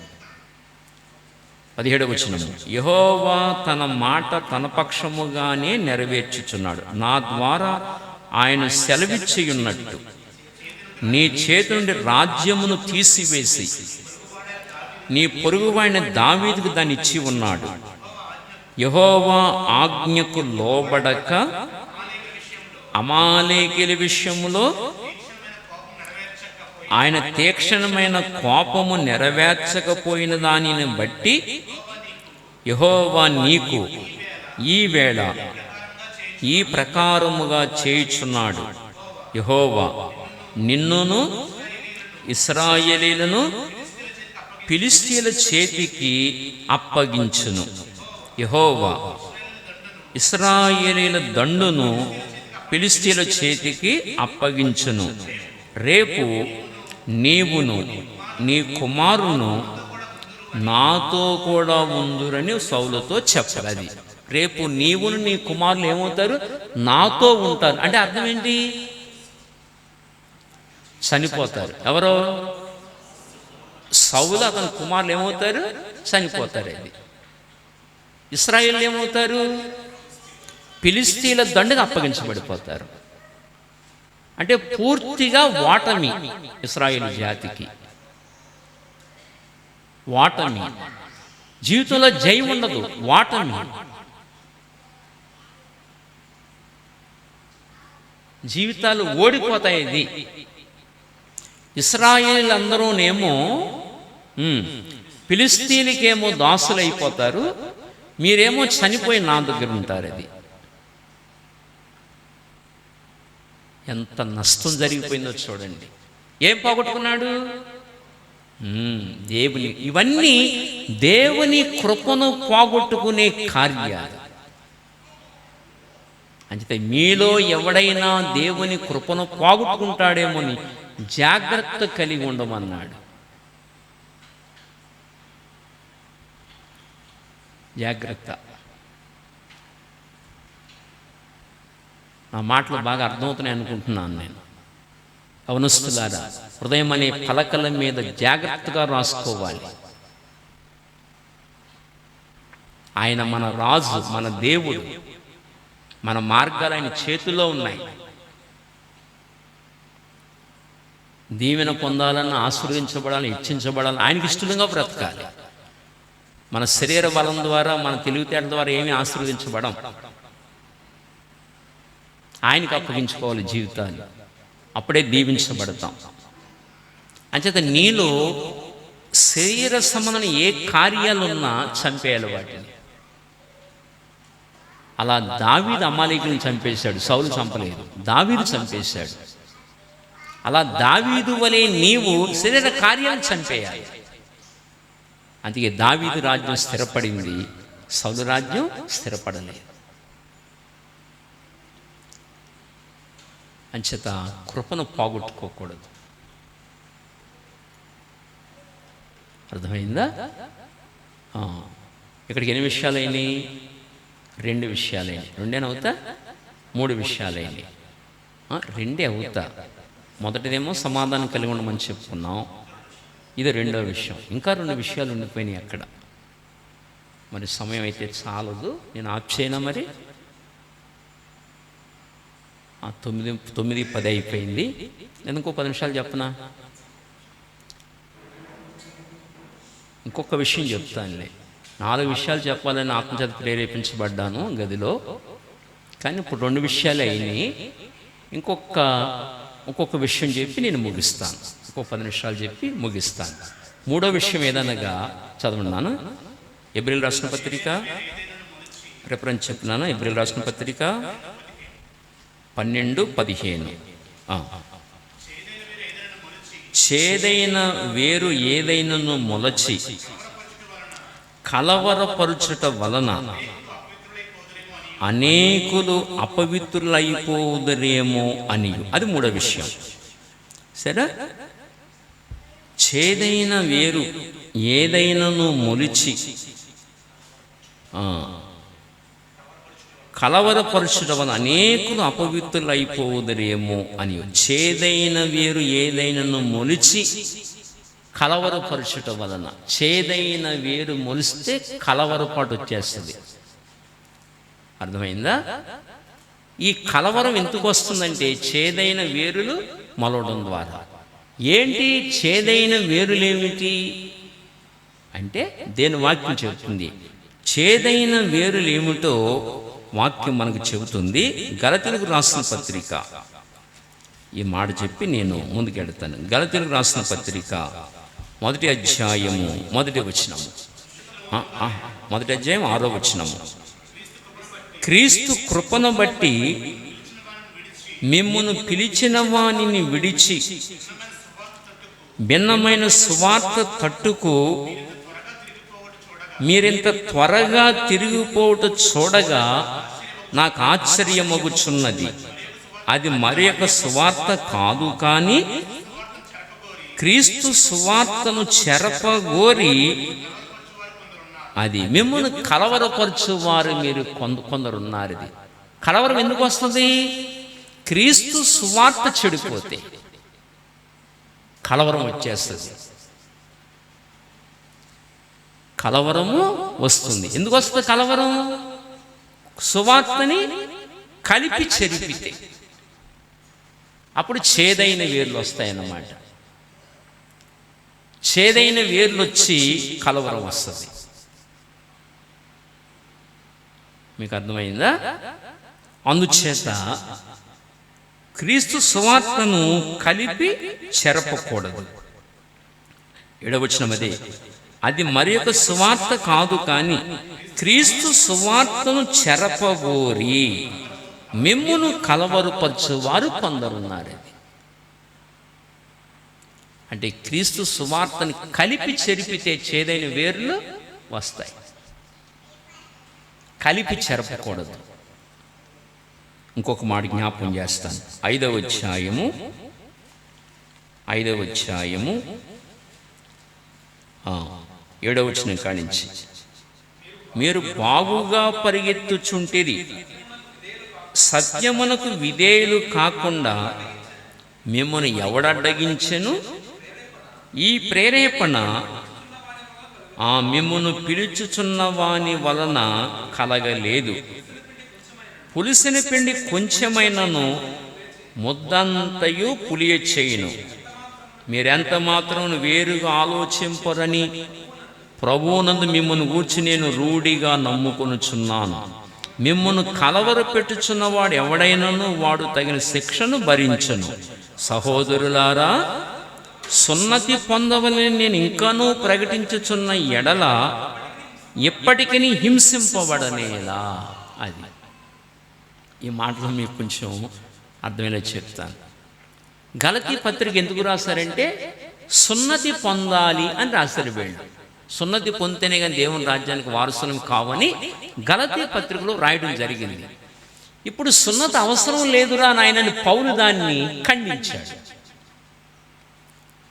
17వ వచనము. యెహోవా తన మాట తన పక్షముగానే నెరవేర్చుచున్నాడు. నా ద్వారా ఆయన సెలవిచ్చియున్నట్టు నీ చేతి నుండి రాజ్యమును తీసివేసి నీ పొరుగువాడిన దావీదుకు దాన్ని ఇచ్చి ఉన్నాడు. యెహోవా ఆజ్ఞకు లోబడక అమాలేకీయుల విషయములో ఆయన తీక్షణమైన కోపము నెరవేర్చకపోయిన దానిని బట్టి యెహోవా నీకు ఈ వేళ ఈ ప్రకారముగా చేయుచున్నాడు. యెహోవా నిన్నును ఇశ్రాయేలీయులను ఫిలిష్తీయుల చేతికి అప్పగించును. యెహోవా ఇశ్రాయేలీయుల దండును ఫిలిష్తీయుల చేతికి అప్పగించును. రేపు నీవును నీ కుమారును నాతో కూడా ఉందురని సౌలుతో చెప్పాలి. రేపు నీవును నీ కుమారులు ఏమవుతారు? నాతో ఉంటారు. అంటే అర్థం ఏంటి? చనిపోతారు. ఎవరో సౌలు అతని కుమారులు ఏమవుతారు? చనిపోతారు. అది ఇశ్రాయేలు ఏమవుతారు? ఫిలిష్తీయుల దండుకు అప్పగించబడిపోతారు. అంటే పూర్తిగా ఓటమి ఇశ్రాయేలు జాతికి. ఓటమి. జీవితంలో జయం ఉండదు, ఓటమి. జీవితాలు ఓడిపోతాయి. ఇది ఇశ్రాయేలీయులందరూనేమో ఫిలిష్తీయులకేమో దాసులు అయిపోతారు, మీరేమో చనిపోయి నా దగ్గర ఉంటారు. అది ఎంత నష్టం జరిగిపోయిందో చూడండి. ఏం పోగొట్టుకున్నాడు? దేవుని. ఇవన్నీ దేవుని కృపను పోగొట్టుకునే కార్యాలు. అంతే. మీలో ఎవడైనా దేవుని కృపను పోగొట్టుకుంటాడేమోని జాగ్రత్త కలిగి ఉండమన్నాడు. జాగ్రత్త. నా మాటలు బాగా అర్థమవుతున్నాయి అనుకుంటున్నాను నేను. అవనస్తులారా, హృదయం అనే పలకల మీద జాగ్రత్తగా రాసుకోవాలి. ఆయన మన రాజు, మన దేవుడు. మన మార్గాలు ఆయన చేతిలో ఉన్నాయి. దీవెన పొందాలన్నా, ఆశీర్వదించబడాలని, హెచ్చించబడాలని ఆయనకి ఇష్టంగా బ్రతకాలి. మన శరీర బలం ద్వారా, మన తెలివితేటల ద్వారా ఏమీ ఆశీర్వదించబడం. ఆయనకు అప్పగించుకోవాలి జీవితాన్ని. అప్పుడే దీవించబడతాం. అంచేత నీలో శరీర సంబంధమైన ఏ కార్యాలున్నా చంపేయాలి వాటిని. అలా దావీదు అమాలేకీయులను చంపేశాడు, సౌలు చంపలేదు, దావీదు చంపేశాడు. అలా దావీదు వలె నీవు శరీర కార్యాలను చంపేయాలి. అందుకే దావీదు రాజ్యం స్థిరపడింది, సౌలు రాజ్యం స్థిరపడలేదు. అంచేత కృపను పోగొట్టుకోకూడదు. అర్థమైందా? ఇక్కడికి ఎన్ని విషయాలైనాయి? 2 విషయాలైనాయి. 2 అవుతా? 3 విషయాలైనాయి. 2 అవుతా. మొదటిదేమో సమాధానం కలిగి ఉండమని చెప్పుకున్నాం. ఇది 2వ విషయం. ఇంకా 2 విషయాలు ఉండిపోయినాయి అక్కడ. మరి సమయం అయితే చాలదు, నేను ఆఫ్ చేయనా? మరి 9:10 అయిపోయింది. నేను ఇంకో 10 నిమిషాలు చెప్పనా? ఇంకొక విషయం చెప్తానులే. 4 విషయాలు చెప్పాలని ఆత్మచేత ప్రేరేపించబడ్డాను గదిలో. కానీ ఇప్పుడు 2 విషయాలు అయినాయి. ఇంకొక ఒక్కొక్క విషయం చెప్పి నేను ముగిస్తాను. ఒక్కొక్క 10 నిమిషాలు చెప్పి ముగిస్తాను. మూడో విషయం ఏదనగా చదవన్నాను. ఎబ్రిల్ రాసిన పత్రిక, రెఫరెన్స్ చెప్తున్నాను. ఎబ్రిల్ రాసిన పత్రిక 12:15. చేదైన వేరు ఏదైనను మొలచి కలవరపరుచుట వలన అనేకులు అపవిత్రులైపోదురేమో అని. అది మూడో విషయం. సరే, చేదైన వేరు ఏదైనను మొలిచి కలవరపరుచుట వలన అనేకులు అపవిత్రులైపోదురేమో అని. చేదైన వేరు ఏదైనను మొలిచి కలవరపరుచుట వలన. చేదైన వేరు మొలిస్తే కలవరపాటు వచ్చేస్తుంది. అర్థమైందా? ఈ కలవరం ఎందుకు వస్తుందంటే చేదైన వేరులు మొలవడం ద్వారా. ఏంటి చేదైన వేరులేమిటి అంటే దేని వాక్యం చెబుతుంది. చేదైన వేరులు ఏమిటో వాక్యం మనకు చెబుతుంది. గలతీయులకు రాసిన పత్రిక, ఈ మాట చెప్పి నేను ముందుకెళ్తాను. గలతీయులకు రాసిన పత్రిక 1వ అధ్యాయము 1వ వచనము, 1వ అధ్యాయం 6వ వచనము. క్రీస్తు కృపను బట్టి మిమ్మును పిలిచిన వానిని విడిచి భిన్నమైన సువార్త తట్టుకు మీరింత త్వరగా తిరిగిపోవట చూడగా నాకు ఆశ్చర్యమగుచున్నది. అది మరి ఒక సువార్త కాదు, కానీ క్రీస్తు సువార్తను చెరపగోరి అది మిమ్మల్ని కలవరపరచువారు మీరు కొందరున్నారు. ఇది కలవరం ఎందుకు వస్తుంది? క్రీస్తు సువార్త చెడిపోతే కలవరం వచ్చేస్తుంది. కలవరము వస్తుంది. ఎందుకు వస్తుంది కలవరం? సువార్తని కలిపి చెరిపితే అప్పుడు చేదైన వేర్లు వస్తాయన్నమాట. చేదైన వేర్లు వచ్చి కలవరం వస్తుంది. మీకు అర్థమైందా? అందుచేత క్రీస్తు సువార్తను కలిపి చెరపకూడదు. 7వ వచనం అదే. అది మరి ఒక సువార్త కాదు, కానీ క్రీస్తు సువార్తను చెరపగోరి మిమ్మును కలవరపరచువారు కొందరున్నారు. అంటే క్రీస్తు సువార్తని కలిపి చెరిపితే చేదైన వేర్లు వస్తాయి. కలిపి చెరపకూడదు. ఇంకొక మాట జ్ఞాపకం చేస్తాను. 5వ అధ్యాయము 7వ వచనం కానించి, మీరు బాగుగా పరిగెత్తుచుంటిరి, సత్యమునకు విధేయులు కాకుండా మిమ్మల్ని ఎవడడ్డగించెను? ఈ ప్రేరేపణ మిమ్మును పిలుచుచున్న వాని వలన కలగలేదు. పులిసిన పిండి కొంచెమైనను ముద్దంతయు పులియ చేయును. మీరెంత మాత్రం వేరుగా ఆలోచింపరని ప్రభువునందు మిమ్మల్ని గూర్చి నేను రూఢిగా నమ్ముకొనుచున్నాను. మిమ్మల్ని కలవర పెట్టుచున్నవాడు ఎవడైనను వాడు తగిన శిక్షను భరించను. సహోదరులారా, సున్నతి పొందవలని నేను ఇంకానూ ప్రకటించుచున్న ఎడల ఎప్పటికీ హింసింపబడనేలా. అది ఈ మాటలు మీకు కొంచెం అర్థమైనా చెప్తాను. గలతీ పత్రిక ఎందుకు రాశారంటే సున్నతి పొందాలి అని రాశారు వీళ్ళు. సున్నతి పొందితేనే కానీ దేవుని రాజ్యానికి వారసులం కావని గలతీ పత్రికలో రాయడం జరిగింది. ఇప్పుడు సున్నతి అవసరం లేదురా నాయనని పౌలు దాన్ని ఖండించాడు.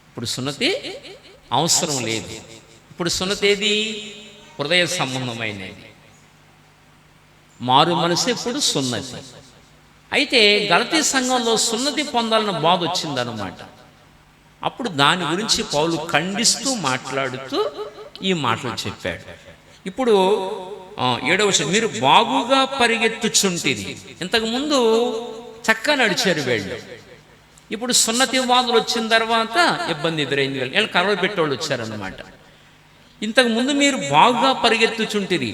ఇప్పుడు సున్నతి అవసరం లేదు. ఇప్పుడు సున్నతి ఏది? హృదయ సంబంధమైనది. మారు మనసు ఇప్పుడు సున్నతి. అయితే గలతీ సంఘంలో సున్నతి పొందాలన్న బాధ వచ్చిందనమాట. అప్పుడు దాని గురించి పౌలు ఖండిస్తూ మాట్లాడుతూ ఈ మాటలు చెప్పాడు. ఇప్పుడు 7వ వచనం, మీరు బాగుగా పరిగెత్తుచుంటిరి. ఇంతకుముందు చక్కగా నడిచారు వీళ్ళు. ఇప్పుడు సున్నతి వాదులు వచ్చిన తర్వాత ఇబ్బంది ఎదురైంది. వీళ్ళు కర్రలు పెట్టేవాళ్ళు వచ్చారనమాట. ఇంతకుముందు మీరు బాగుగా పరిగెత్తుచుంటిరి,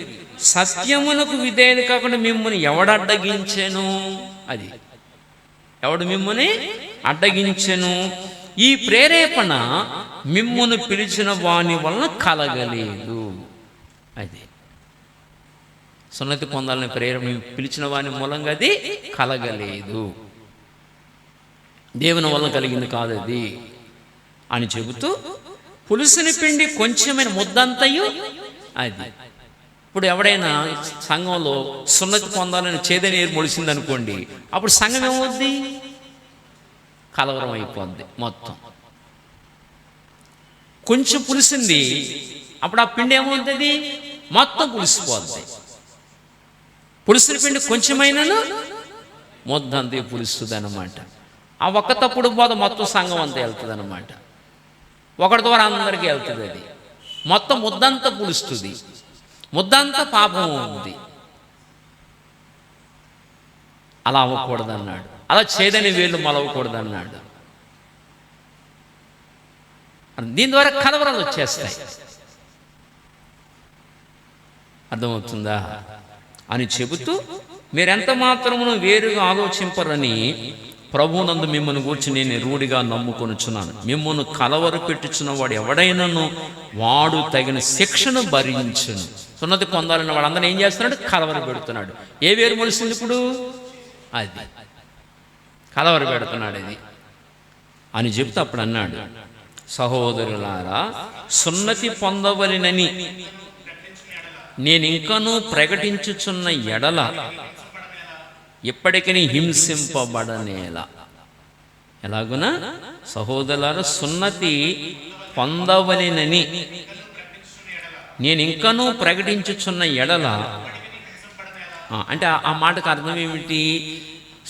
సత్యమునకు విధేయులు కాకుండా మిమ్మల్ని ఎవడడ్డగించెను? అది ఎవడు మిమ్మల్ని అడ్డగించెను. ఈ ప్రేరేపణ మిమ్మును పిలిచిన వాని వలన కలగలేదు. అది సున్నతి పొందాలని ప్రేరేపణ పిలిచిన వాని మూలంగా అది కలగలేదు, దేవుని వలన కలిగింది కాదు అది అని చెబుతూ, పులుసుని పిండి కొంచెమైన ముద్దంతయు అది. ఇప్పుడు ఎవడైనా సంఘంలో సున్నతి పొందాలని చేదని మొలిసింది అనుకోండి, అప్పుడు సంఘం ఏమవుద్ది? కలవరం అయిపోద్ది మొత్తం. కొంచెం పులిసింది, అప్పుడు ఆ పిండి ఏమవుతుంది? మొత్తం పులిసిపోద్ది. పులిసిన పిండి కొంచెమైనను ముద్దంతా పులుస్తుంది అనమాట. ఆ ఒక్క తప్పుడు బోధ మొత్తం సంఘం అంతా వెళ్తుంది అనమాట. ఒకటి ద్వారా అందరికీ వెళ్తుంది. అది మొత్తం ముద్దంతా పులుస్తుంది, ముద్దంతా పాపం ఉంది. అలా అవ్వకూడదన్నాడు. అలా చేదని వేళ్ళు మొలవకూడదన్నాడు. దీని ద్వారా కలవరాలు వచ్చేస్తాయి. అర్థమవుతుందా అని చెబుతూ, మీరెంత మాత్రమును వేరుగా ఆలోచింపరని ప్రభువునందు మిమ్మల్ని గూర్చి నేను రూఢిగా నమ్ముకొనుచున్నాను. మిమ్మల్ని కలవర పెట్టుచున్న వాడు ఎవడైనాను వాడు తగిన శిక్షను భరించును. సున్నతి పొందాలన్న వాడు అందరూ ఏం చేస్తున్నాడు? కలవర పెడుతున్నాడు. ఏ వేరు మొలిసింది ఇప్పుడు? అది కలవర పెడుతున్నాడు అది అని చెబుతూ అప్పుడు అన్నాడు, సహోదరులారా, సున్నతి పొందవలెనని నేను ఇంకనూ ప్రకటించుచున్న ఎడల ఇప్పటికీ హింసింపబడనేలా. ఎలాగునా? సహోదరులారా, సున్నతి పొందవలెనని నేను ఇంకనూ ప్రకటించుచున్న ఎడల అంటే ఆ మాటకు అర్థం ఏమిటి?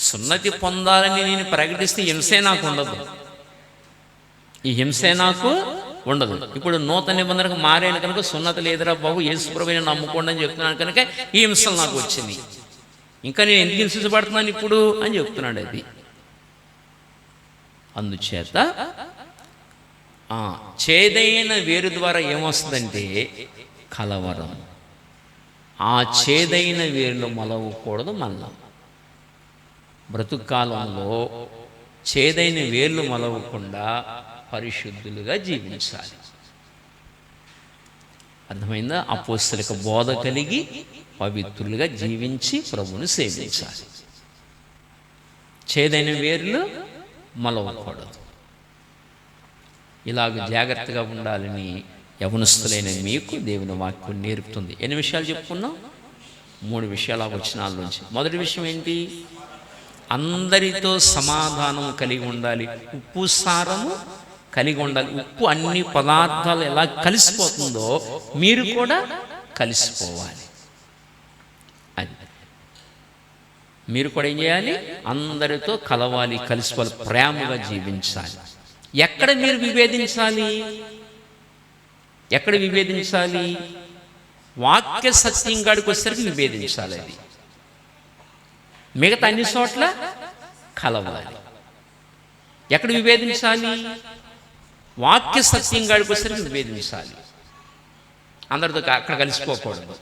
సున్నతి పొందాలని నేను ప్రకటిస్తే హింసే నాకు ఉండదు, ఈ హింసే నాకు ఉండదు. ఇప్పుడు నూతన నిబంధనకు మారాను కనుక సున్నతి లేదురా బాబు, యేసుప్రభువుని నమ్ముకోండి అని చెప్తున్నాను కనుక ఈ హింసలు నాకు వచ్చింది. ఇంకా నేను ఎందుకు హింసించబడుతున్నాను ఇప్పుడు అని చెప్తున్నాడు. అది అందుచేత చేదైన వేరు ద్వారా ఏమొస్తుందంటే కలవరం. ఆ చేదైన వేరులో మొలవకూడదు. మళ్ళా బ్రతుకాలంలో చేదైన వేర్లు మొలవకుండా పరిశుద్ధులుగా జీవించాలి. అర్థమైందా? అపోస్తలిక బోధ కలిగి పవిత్రులుగా జీవించి ప్రభువుని సేవించాలి. చేదైన వేర్లు మొలవకూడదు. ఇలాగ జాగ్రత్తగా ఉండాలని యవనస్తులైన మీకు దేవుని వాక్యం నేర్పుతుంది. ఎన్ని విషయాలు చెప్పుకున్నాం? 3 విషయాల వచనాల్లోంచి. మొదటి విషయం ఏంటి? అందరితో సమాధానం కలిగి ఉండాలి, ఉప్పు సారము కలిగి ఉండాలి. ఉప్పు అన్ని పదార్థాలు ఎలా కలిసిపోతుందో మీరు కూడా కలిసిపోవాలి. అది మీరు కూడా ఏం చేయాలి? అందరితో కలవాలి, కలిసిపోవాలి, ప్రేమగా జీవించాలి. ఎక్కడ మీరు విభేదించాలి? ఎక్కడ విభేదించాలి? వాక్య సత్యం కాడికి వచ్చేసరికి విభేదించాలి. అది మిగతా అన్ని చోట్ల కలవాలి. ఎక్కడ విభేదించాలి? వాక్య సత్యం కాడికి వచ్చేసరికి విభేదించాలి. అందరితో అక్కడ కలిసిపోకూడదు.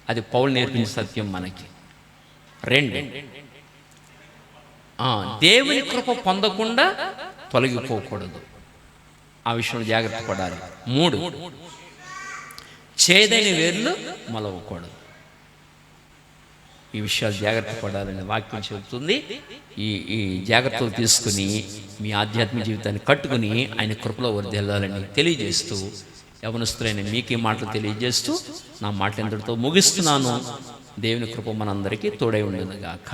అది పౌలు నేర్పించిన సత్యం మనకి. 2, దేవుని కృప పొందకుండా తొలగిపోకూడదు. ఆ విషయంలో జాగ్రత్త పడాలి. 3, చేదైన వేర్లు మొలవకూడదు. ఈ విషయాలు జాగ్రత్త పడాలని వాక్యం చెబుతుంది. ఈ జాగ్రత్తలు తీసుకుని మీ ఆధ్యాత్మిక జీవితాన్ని కట్టుకుని ఆయన కృపలో వర్ధిల్లాలని తెలియజేస్తూ, యవనస్తులైన మీకు ఈ మాటలు తెలియజేస్తూ నా మాటలు ఇంతటితో ముగిస్తున్నాను. దేవుని కృప మనందరికీ తోడై ఉండును గాక.